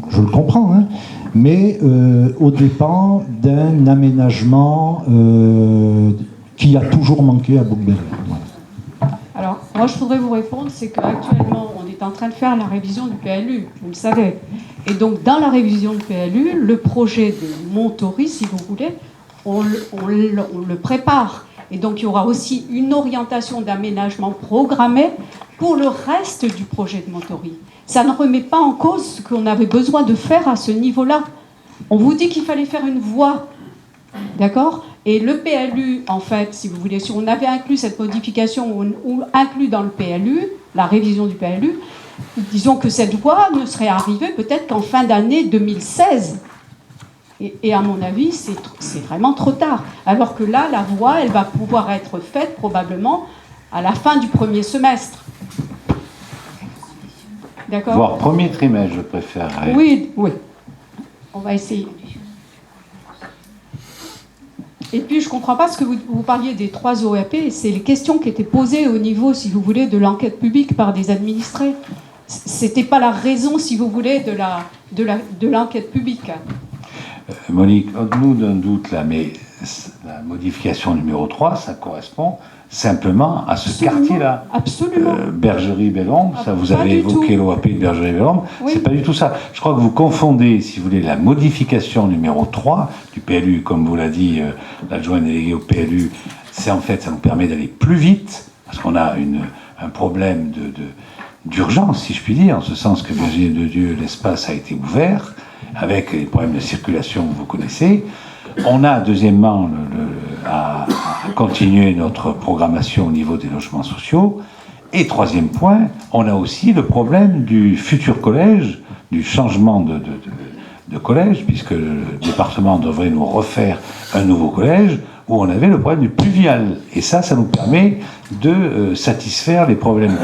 je le comprends, hein, mais aux dépens d'un aménagement qui a toujours manqué à Bouc-Bel-Air. Voilà. Alors, moi je voudrais vous répondre, c'est qu'actuellement on est en train de faire la révision du PLU, vous le savez. Et donc dans la révision du PLU, le projet de Montory, si vous voulez, on le prépare. Et donc il y aura aussi une orientation d'aménagement programmée pour le reste du projet de Montory. Ça ne remet pas en cause ce qu'on avait besoin de faire à ce niveau-là. On vous dit qu'il fallait faire une voie, d'accord ? Et le PLU, en fait, si vous voulez, si on avait inclus cette modification ou inclus dans le PLU, la révision du PLU, disons que cette voie ne serait arrivée peut-être qu'en fin d'année 2016. Et à mon avis, c'est vraiment trop tard. Alors que là, la voie, elle va pouvoir être faite probablement à la fin du premier semestre. D'accord ? Voire premier trimestre, je préférerais. Oui. On va essayer. Et puis, je ne comprends pas ce que vous parliez des 3 OAP. C'est les questions qui étaient posées au niveau, si vous voulez, de l'enquête publique par des administrés. Ce n'était pas la raison, si vous voulez, de l'enquête publique. Monique, nous d'un doute là, mais la modification numéro 3, ça correspond simplement à ce quartier-là. Absolument. Bergerie-Belle-Ombre, ça vous Pas avez du évoqué tout. l'OAP de Bergerie-Belle-Ombre, Oui. c'est pas du tout ça. Je crois que vous confondez, si vous voulez, la modification numéro 3 du PLU, comme vous l'a dit l'adjoint délégué au PLU, c'est en fait, ça nous permet d'aller plus vite, parce qu'on a un problème d'urgence, si je puis dire, en ce sens que Virginie de Dieu, l'espace a été ouvert, avec les problèmes de circulation que vous connaissez. On a, deuxièmement, à continuer notre programmation au niveau des logements sociaux. Et troisième point, on a aussi le problème du futur collège, du changement de collège, puisque le département devrait nous refaire un nouveau collège, où on avait le problème du pluvial. Et ça nous permet de satisfaire les problèmes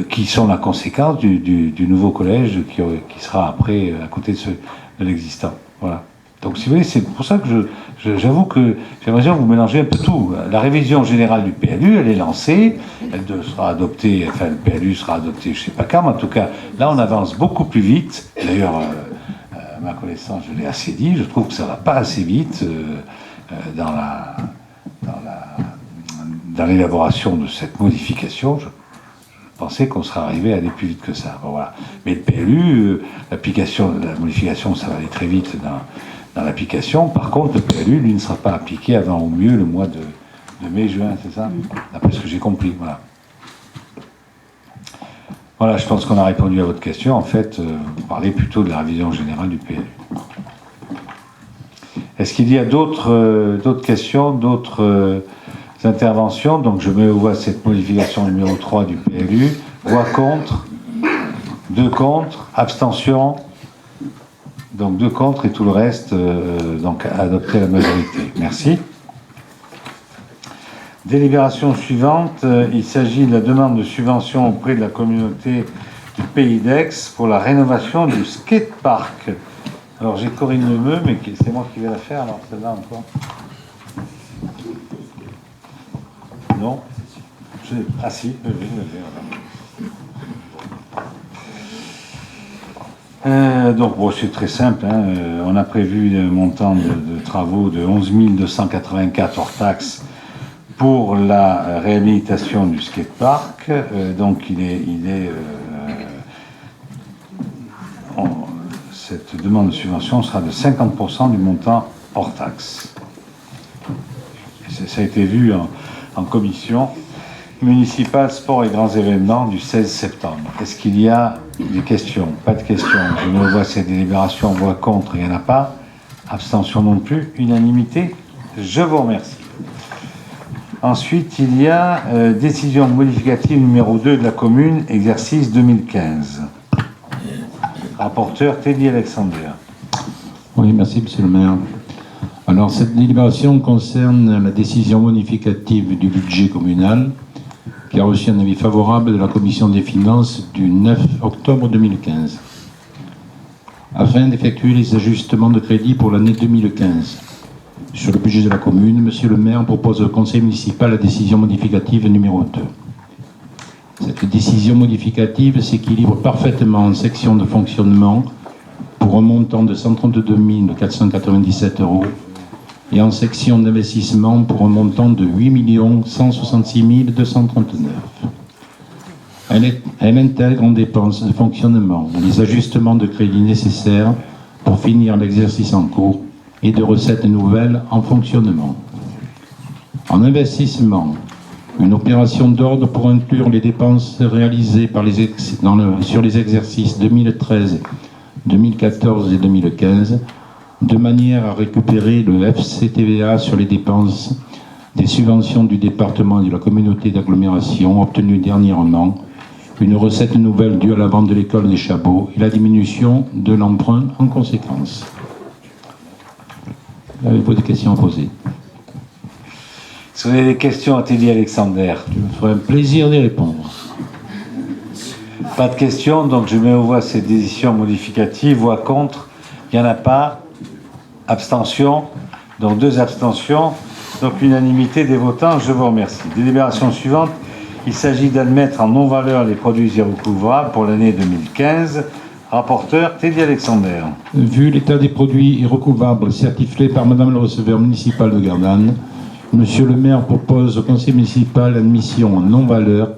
qui sont la conséquence du nouveau collège qui sera après à côté de l'existant. Voilà. Donc, si vous voulez, c'est pour ça que j'avoue que j'ai l'impression que vous mélangez un peu tout. La révision générale du PLU, elle est lancée, elle sera adoptée, enfin, le PLU sera adopté, je ne sais pas quand, mais en tout cas, là, on avance beaucoup plus vite. D'ailleurs, à ma connaissance, je l'ai assez dit, je trouve que ça ne va pas assez vite dans l'élaboration de cette modification. Je pensais qu'on serait arrivé à aller plus vite que ça. Bon, voilà. Mais le PLU, l'application de la modification, ça va aller très vite dans l'application. Par contre, le PLU, lui, ne sera pas appliqué avant au mieux le mois de mai-juin, c'est ça? D'après ce que j'ai compris. Voilà. Voilà, je pense qu'on a répondu à votre question. En fait, vous parlez plutôt de la révision générale du PLU. Est-ce qu'il y a d'autres questions, d'autres interventions? Donc je mets au voie cette modification numéro 3 du PLU. Voix contre, 2 contre, abstention. Donc 2 contre et tout le reste, donc adopté à la majorité. Merci. Délibération suivante, il s'agit de la demande de subvention auprès de la communauté du Pays d'Aix pour la rénovation du skatepark. Alors j'ai Corinne Lemeux, mais c'est moi qui vais la faire, alors celle-là encore. Non? Ah si, je vais le faire. Donc bon, c'est très simple, hein. On a prévu un montant de travaux de 11 284 hors taxes pour la réhabilitation du skatepark. Donc cette demande de subvention sera de 50% du montant hors taxe. Ça a été vu en commission municipale sport et grands événements du 16 septembre. Est-ce qu'il y a des questions? Pas de questions. Je me vois ces délibérations, voix contre, il n'y en a pas. Abstention non plus. Unanimité. Je vous remercie. Ensuite, il y a décision modificative numéro 2 de la commune, exercice 2015. Rapporteur Teddy Alexander. Oui, merci, monsieur le maire. Alors, cette délibération concerne la décision modificative du budget communal qui a reçu un avis favorable de la commission des finances du 9 octobre 2015. Afin d'effectuer les ajustements de crédit pour l'année 2015. Sur le budget de la commune, monsieur le maire propose au conseil municipal la décision modificative numéro 2. Cette décision modificative s'équilibre parfaitement en section de fonctionnement pour un montant de 132 497 € et en section d'investissement pour un montant de 8 166 239. Elle intègre en dépenses de fonctionnement les ajustements de crédit nécessaires pour finir l'exercice en cours et de recettes nouvelles en fonctionnement. En investissement, une opération d'ordre pour inclure les dépenses réalisées sur les exercices 2013, 2014 et 2015, de manière à récupérer le FCTVA sur les dépenses des subventions du département et de la communauté d'agglomération obtenues dernièrement, une recette nouvelle due à la vente de l'école des Chabots et la diminution de l'emprunt en conséquence. Avez-vous des questions à poser? Si vous avez des questions à Teddy Alexander, Je me ferai un plaisir d'y répondre. pas de questions, donc je mets au voie cette décision modificative. Voix contre, il n'y en a pas. Abstention, donc 2 abstentions. Donc unanimité des votants, je vous remercie. Délibération suivante, il s'agit d'admettre en non-valeur les produits irrécouvrables pour l'année 2015. Rapporteur, Teddy Alexander. Vu l'état des produits et recouvables certifiés par Madame le receveur municipal de Gardanne, Monsieur le maire propose au conseil municipal l'admission en non-valeur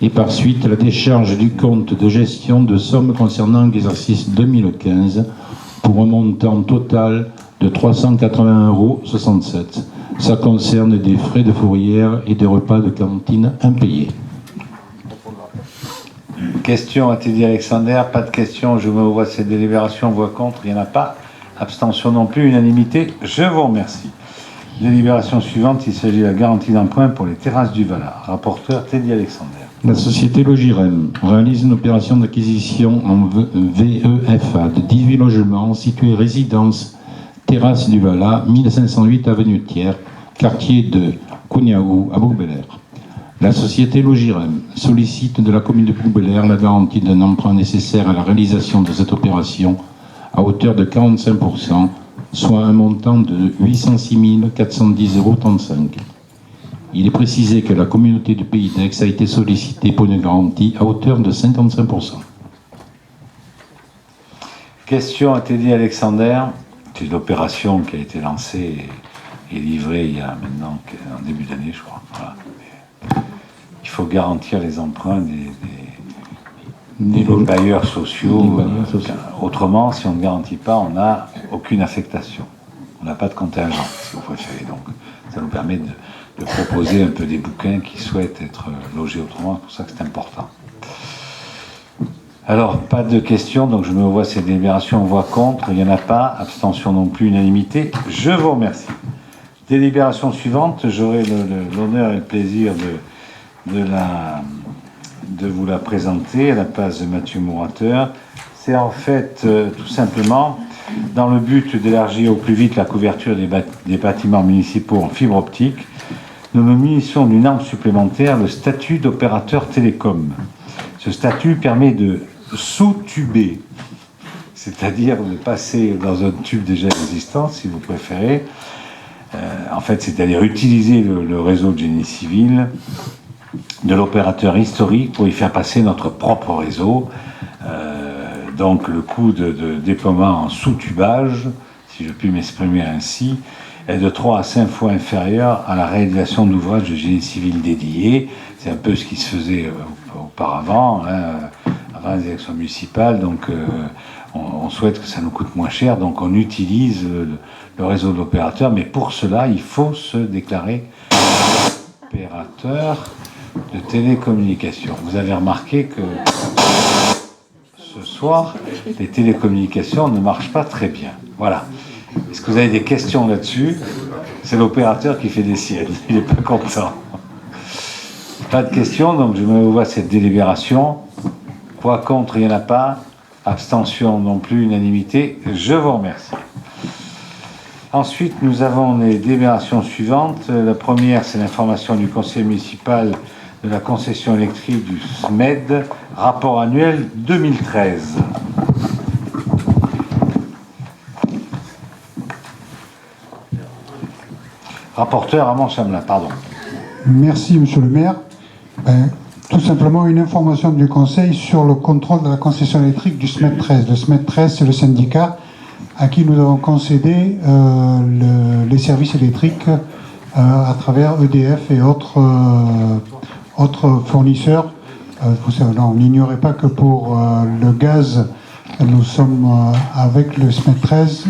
et par suite la décharge du compte de gestion de sommes concernant l'exercice 2015 pour un montant total de 381,67 €. Ça concerne des frais de fourrière et des repas de cantine impayés. Question à Teddy Alexander. Pas de question. Je me vois cette délibération. Voix contre. Il n'y en a pas. Abstention non plus. Unanimité. Je vous remercie. Délibération suivante. Il s'agit de la garantie d'emprunt pour les terrasses du Valar. Rapporteur Teddy Alexander. La société Logirem réalise une opération d'acquisition en VEFA de 18 logements situés résidence Terrasse du Vala, 1508 avenue Thiers, quartier de Kouniaou à Bourg-Belair. La société Logirem sollicite de la commune de Bourg-Belair la garantie d'un emprunt nécessaire à la réalisation de cette opération à hauteur de 45%, soit un montant de 806 410,35 €. Il est précisé que la communauté du Pays d'Aix a été sollicitée pour une garantie à hauteur de 55%. Question à Teddy Alexander. C'est une opération qui a été lancée et livrée il y a maintenant, en début d'année, je crois. Voilà. Il faut garantir les emprunts des bailleurs sociaux. Autrement, si on ne garantit pas, on n'a aucune affectation. On n'a pas de contingent, si vous préférez. Donc, ça nous permet de proposer un peu des bouquins qui souhaitent être logés autrement. C'est pour ça que c'est important. Alors, pas de questions, donc je me vois ces délibérations, voix contre, il n'y en a pas, abstention non plus, unanimité. Je vous remercie. Délibération suivante, j'aurai l'honneur et le plaisir de vous la présenter à la place de Mathieu Mourateur. C'est en fait tout simplement dans le but d'élargir au plus vite la couverture des bâtiments municipaux en fibre optique. Nous nous munissons d'une arme supplémentaire, le statut d'opérateur télécom. Ce statut permet de sous-tuber, c'est-à-dire de passer dans un tube déjà existant, si vous préférez, en fait, c'est-à-dire utiliser le réseau de génie civil de l'opérateur historique pour y faire passer notre propre réseau. Donc le coût de déploiement en sous-tubage, si je puis m'exprimer ainsi, est de 3 à 5 fois inférieur à la réalisation d'ouvrages de génie civil dédiés. C'est un peu ce qui se faisait auparavant, avant les élections municipales. Donc on souhaite que ça nous coûte moins cher, donc on utilise le réseau de l'opérateur, mais pour cela, il faut se déclarer opérateur de télécommunications. Vous avez remarqué que ce soir, les télécommunications ne marchent pas très bien. Voilà. Est-ce que vous avez des questions là-dessus? C'est l'opérateur qui fait des siennes. Il n'est pas content. Pas de questions, donc je me vois cette délibération. Voix contre, il n'y en a pas. Abstention non plus, unanimité. Je vous remercie. Ensuite, nous avons les délibérations suivantes. La première, c'est l'information du conseil municipal de la concession électrique du SMED, rapport annuel 2013. Rapporteur Armand Chamelin, pardon. Merci, monsieur le maire. Tout simplement une information du conseil sur le contrôle de la concession électrique du SMED 13. Le SMED 13, c'est le syndicat à qui nous avons concédé les services électriques à travers EDF et autres fournisseurs. On n'ignorait pas que pour le gaz, nous sommes avec le SMED 13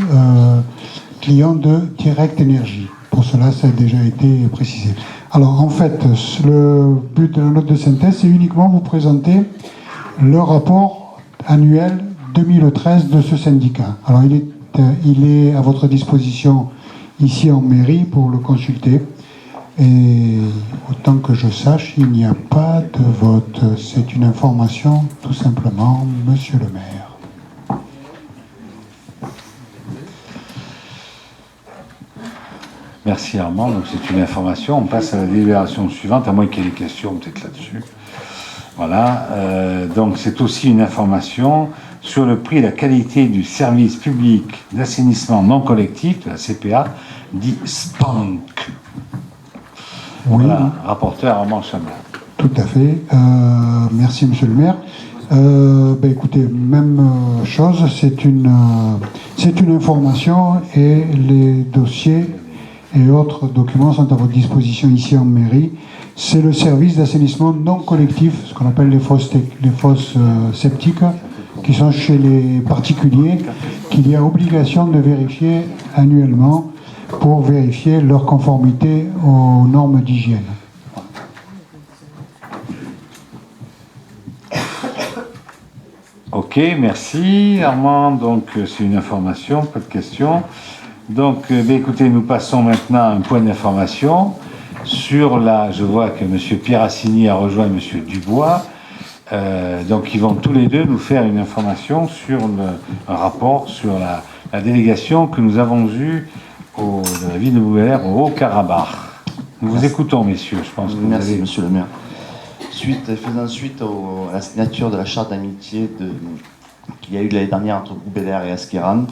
clients de Direct Énergie. Pour cela, ça a déjà été précisé. Alors en fait, le but de la note de synthèse, c'est uniquement vous présenter le rapport annuel 2013 de ce syndicat. Alors il est à votre disposition ici en mairie pour le consulter. Et autant que je sache, il n'y a pas de vote. C'est une information, tout simplement, monsieur le maire. Merci Armand, donc c'est une information. On passe à la délibération suivante, à moins qu'il y ait des questions peut-être là-dessus. Voilà, donc c'est aussi une information sur le prix et la qualité du service public d'assainissement non collectif, de la CPA, dit SPANC. Oui. Voilà, rapporteur Armand Chamelin. Tout à fait. Merci monsieur le maire. Écoutez, même chose, c'est une information et les dossiers et autres documents sont à votre disposition ici en mairie. C'est le service d'assainissement non collectif, ce qu'on appelle les fosses septiques, qui sont chez les particuliers, qu'il y a obligation de vérifier annuellement pour vérifier leur conformité aux normes d'hygiène. Ok, merci Armand. Donc c'est une information, pas de questions. Donc écoutez, nous passons maintenant à un point d'information sur la... Je vois que M. Pierassini a rejoint M. Dubois. Donc ils vont tous les deux nous faire une information sur un rapport sur la délégation que nous avons eue de la ville de Bouxwiller au Haut-Karabakh. Nous vous écoutons, messieurs. Je pense que Merci, monsieur le maire. Faisant suite à la signature de la charte d'amitié qu'il y a eu l'année dernière entre Bouxwiller et Askéran,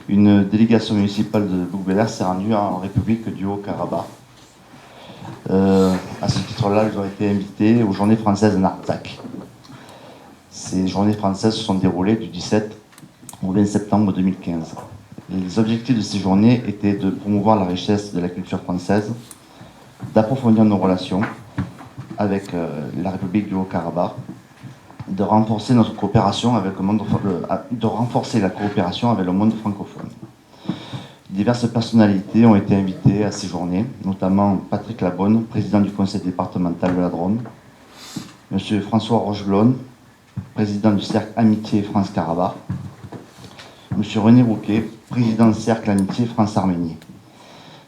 une délégation municipale de Bouxwiller s'est rendue en République du Haut-Karabakh. À ce titre-là, ils ont été invités aux Journées françaises en Artsakh. Ces Journées françaises se sont déroulées du 17 au 20 septembre 2015. Les objectifs de ces journées étaient de promouvoir la richesse de la culture française, d'approfondir nos relations avec la République du Haut-Karabakh, de renforcer notre coopération avec le monde, de renforcer la coopération avec le monde francophone. Diverses personnalités ont été invitées à ces journées, notamment Patrick Labonne, président du conseil départemental de la Drôme, M. François Rocheblonne, président du cercle Amitié France-Karabakh, M. René Rouquet, président du cercle Amitié France-Arménie.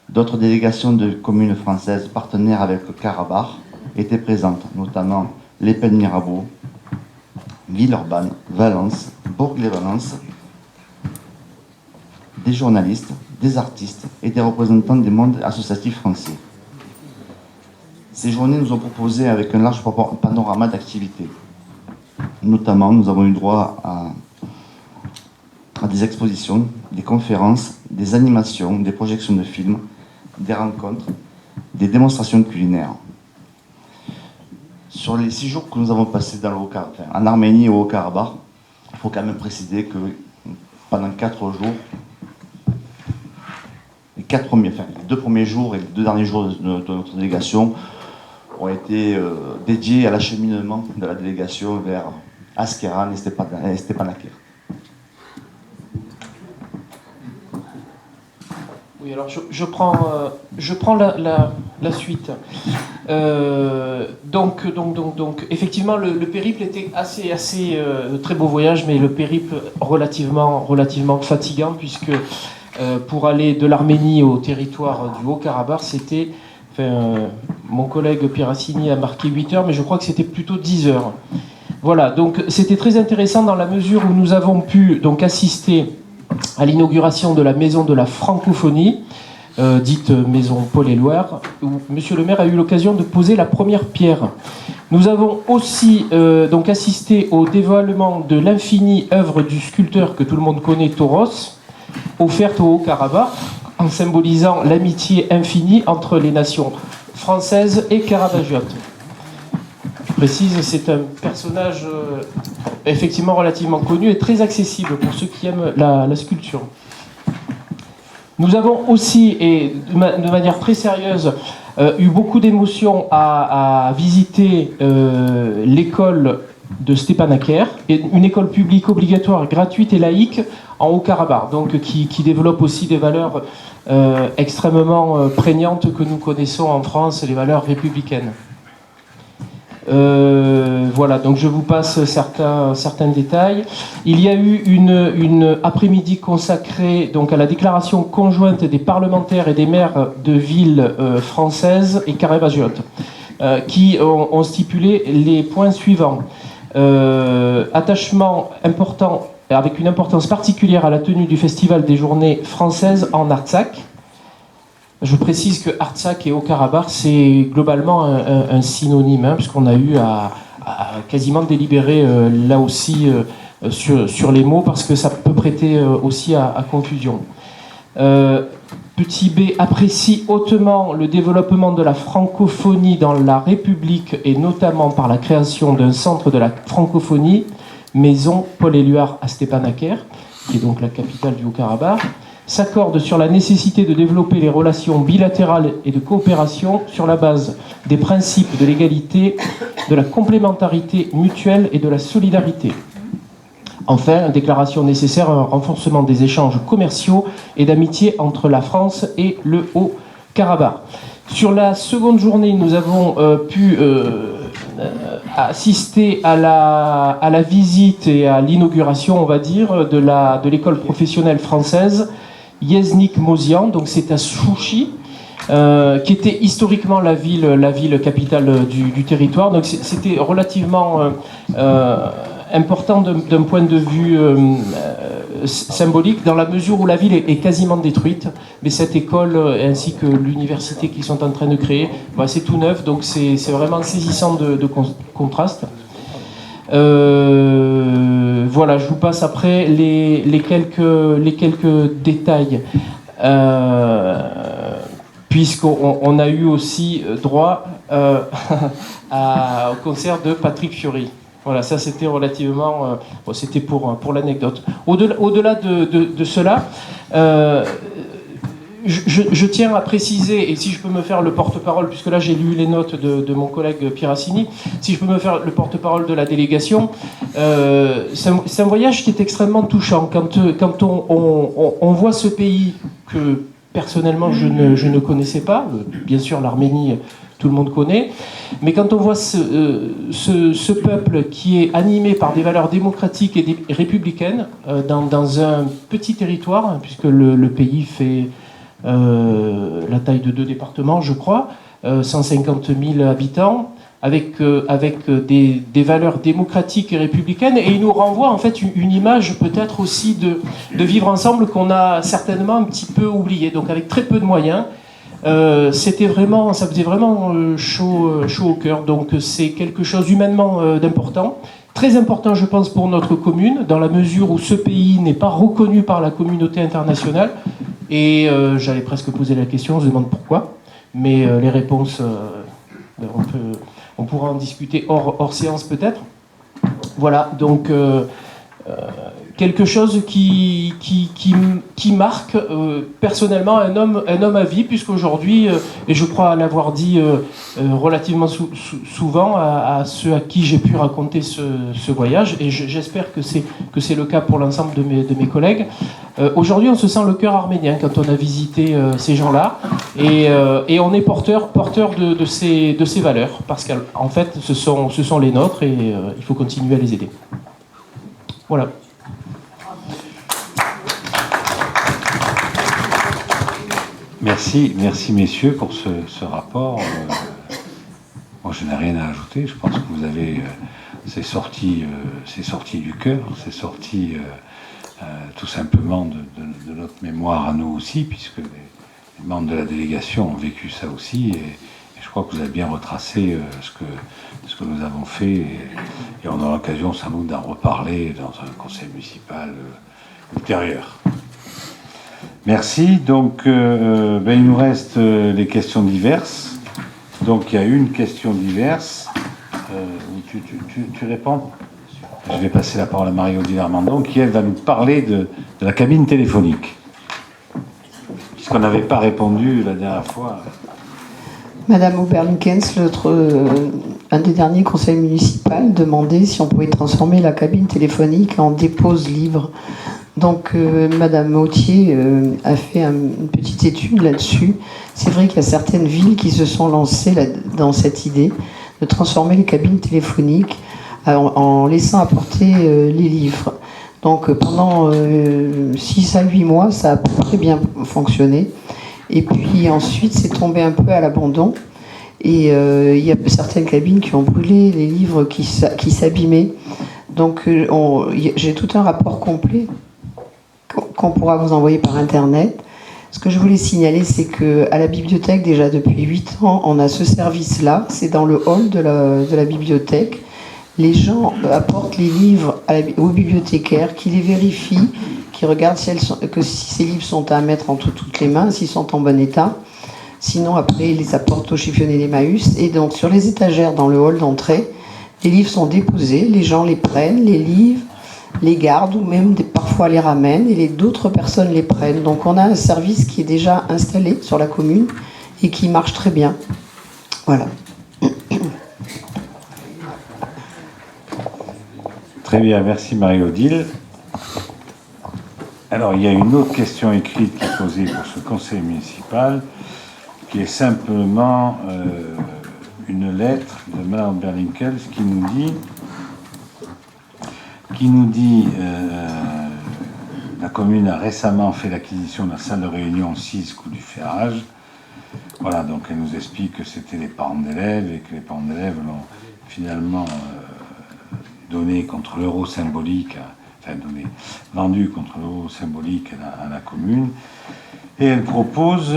D'autres délégations de communes françaises partenaires avec le Karabakh étaient présentes, notamment Les Pennes-Mirabeau, Villeurbanne, Valence, Bourg-les-Valence, des journalistes, des artistes et des représentants des mondes associatifs français. Ces journées nous ont proposé avec un large panorama d'activités. Notamment, nous avons eu droit à des expositions, des conférences, des animations, des projections de films, des rencontres, des démonstrations culinaires. Sur les 6 jours que nous avons passés en Arménie et au Haut-Karabakh, il faut quand même préciser que pendant 4 jours, les 2 premiers jours et les 2 derniers jours de notre délégation ont été dédiés à l'acheminement de la délégation vers Askéran et Stepanakert. Oui, alors je prends la suite. Donc, effectivement, le périple était assez très beau voyage, mais le périple relativement fatigant, puisque pour aller de l'Arménie au territoire du Haut-Karabakh, c'était... mon collègue Pierassini a marqué 8 heures, mais je crois que c'était plutôt 10 heures. Voilà, donc c'était très intéressant dans la mesure où nous avons pu donc assister à l'inauguration de la Maison de la Francophonie, dite Maison Paul-Éluard, où Monsieur le maire a eu l'occasion de poser la première pierre. Nous avons aussi donc assisté au dévoilement de l'infinie œuvre du sculpteur que tout le monde connaît, Tauros, offerte au Haut-Karabakh, en symbolisant l'amitié infinie entre les nations françaises et karabagiotes. Je précise, c'est un personnage effectivement relativement connu et très accessible pour ceux qui aiment la sculpture. Nous avons aussi, et de manière très sérieuse, eu beaucoup d'émotions à visiter l'école de Stepanakert, une école publique obligatoire, gratuite et laïque en Haut-Karabakh, donc qui développe aussi des valeurs extrêmement prégnantes que nous connaissons en France, les valeurs républicaines. Voilà, donc je vous passe certains détails. Il y a eu une après-midi consacrée donc à la déclaration conjointe des parlementaires et des maires de villes françaises et karabagiotes, qui ont stipulé les points suivants. Attachement important, avec une importance particulière à la tenue du Festival des Journées françaises en Artsakh. Je précise que Artsakh et Haut-Karabakh, c'est globalement un synonyme, hein, puisqu'on a eu à quasiment délibérer là aussi sur les mots, parce que ça peut prêter aussi à confusion. Petit b apprécie hautement le développement de la francophonie dans la République, et notamment par la création d'un centre de la francophonie maison Paul Éluard à Stepanakert, qui est donc la capitale du Haut-Karabakh, s'accordent sur la nécessité de développer les relations bilatérales et de coopération sur la base des principes de l'égalité, de la complémentarité mutuelle et de la solidarité. Enfin, une déclaration nécessaire à un renforcement des échanges commerciaux et d'amitié entre la France et le Haut-Karabakh. Sur la seconde journée, nous avons pu assister à la visite et à l'inauguration, on va dire, de l'école professionnelle française Yeznik Mozian, donc c'est à Chouchi, qui était historiquement la ville capitale du territoire. Donc c'était relativement important d'un point de vue symbolique, dans la mesure où la ville est quasiment détruite, mais cette école ainsi que l'université qu'ils sont en train de créer, c'est tout neuf, donc c'est vraiment saisissant de contraste. Voilà, je vous passe après les quelques détails, puisqu'on a eu aussi droit au concert de Patrick Fiori. Voilà, ça c'était relativement... c'était pour l'anecdote. Au-delà de cela, je tiens à préciser, et si je peux me faire le porte-parole, puisque là j'ai lu les notes de mon collègue Pieracini, si je peux me faire le porte-parole de la délégation, c'est un voyage qui est extrêmement touchant. Quand on voit ce pays que personnellement je ne connaissais pas, bien sûr l'Arménie, tout le monde connaît, mais quand on voit ce peuple qui est animé par des valeurs démocratiques et républicaines dans un petit territoire, puisque le pays fait la taille de 2 départements, je crois, 150 000 habitants, avec des valeurs démocratiques et républicaines, et il nous renvoie en fait une image peut-être aussi de vivre ensemble qu'on a certainement un petit peu oublié, donc avec très peu de moyens. Ça faisait vraiment chaud au cœur, donc c'est quelque chose humainement d'important, très important je pense pour notre commune, dans la mesure où ce pays n'est pas reconnu par la communauté internationale, et j'allais presque poser la question, je demande pourquoi, mais les réponses, on pourra en discuter hors séance peut-être. Voilà, donc quelque chose qui marque personnellement un homme à vie, puisqu'aujourd'hui, et je crois l'avoir dit relativement souvent à ceux à qui j'ai pu raconter ce voyage, et j'espère que c'est le cas pour l'ensemble de mes collègues, aujourd'hui on se sent le cœur arménien quand on a visité ces gens-là, et on est porteur de ces valeurs, parce qu'en fait ce sont les nôtres, et il faut continuer à les aider. Voilà. Merci messieurs pour ce rapport. Moi je n'ai rien à ajouter, je pense que vous avez c'est sorti du cœur, c'est sorti tout simplement de notre mémoire à nous aussi, puisque les membres de la délégation ont vécu ça aussi, et je crois que vous avez bien retracé ce que nous avons fait, et on aura l'occasion sans doute d'en reparler dans un conseil municipal ultérieur. Merci. Donc, il nous reste les questions diverses. Donc, il y a une question diverse. Tu réponds ? Je vais passer la parole à Marie-Odile Armandon, qui, elle, va nous parler de la cabine téléphonique. Puisqu'on n'avait pas répondu la dernière fois. Madame Oberlinkens, un des derniers conseils municipaux, demandait si on pouvait transformer la cabine téléphonique en dépose livre. Donc, Madame Autier a fait une petite étude là-dessus. C'est vrai qu'il y a certaines villes qui se sont lancées dans cette idée de transformer les cabines téléphoniques en laissant apporter les livres. Donc, pendant 6 à 8 mois, ça a très bien fonctionné. Et puis ensuite, c'est tombé un peu à l'abandon. Et il y a certaines cabines qui ont brûlé les livres qui s'abîmaient. Donc, j'ai tout un rapport complet qu'on pourra vous envoyer par Internet. Ce que je voulais signaler, c'est qu'à la bibliothèque, déjà depuis 8 ans, on a ce service-là. C'est dans le hall de la bibliothèque. Les gens apportent les livres aux bibliothécaires qui les vérifient, qui regardent si ces livres sont à mettre entre toutes les mains, s'ils sont en bon état. Sinon, après, ils les apportent au chiffonnier d'Emmaüs. Et donc, sur les étagères dans le hall d'entrée, Les livres sont déposés, les gens les prennent, les livrent, les gardent ou même parfois les ramènent et d'autres personnes les prennent. Donc on a un service qui est déjà installé sur la commune et qui marche très bien. Voilà. Très bien, merci Marie-Odile. Alors, il y a une autre question écrite qui est posée pour ce conseil municipal, qui est simplement une lettre de Mme Berlinkels qui nous dit la commune a récemment fait l'acquisition de la salle de réunion 6 coût du ferrage. Voilà, donc elle nous explique que c'était les parents d'élèves et que les parents d'élèves l'ont finalement donné contre l'euro symbolique, vendu contre l'euro symbolique à la commune. Et elle propose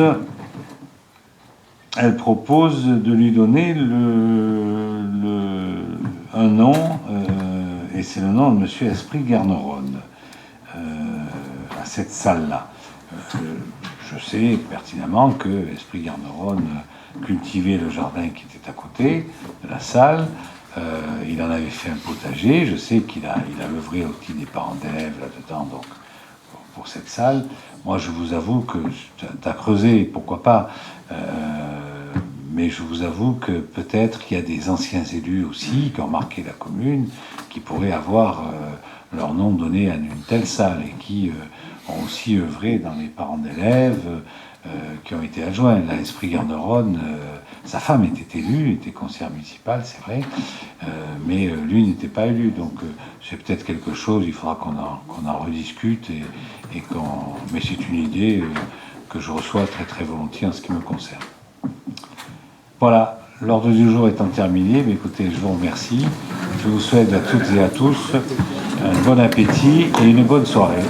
de lui donner un nom, et c'est le nom de M. Esprit Garneronne, à cette salle-là. Je sais pertinemment que Esprit Garneronne cultivait le jardin qui était à côté de la salle. Il en avait fait un potager. Je sais qu'il a œuvré aussi des parents d'élèves là-dedans, donc pour cette salle. Moi, je vous avoue que tu as creusé, pourquoi pas, mais je vous avoue que peut-être qu'il y a des anciens élus aussi qui ont marqué la commune, qui pourraient avoir leur nom donné à une telle salle et qui ont aussi œuvré dans les parents d'élèves, qui ont été adjoints. Là, Esprit Garneronne, sa femme était élue, était conseillère municipale, c'est vrai, mais lui n'était pas élu. Donc c'est peut-être quelque chose, il faudra qu'on en rediscute, mais c'est une idée que je reçois très très volontiers en ce qui me concerne. Voilà, l'ordre du jour étant terminé, mais écoutez, je vous remercie. Je vous souhaite à toutes et à tous un bon appétit et une bonne soirée.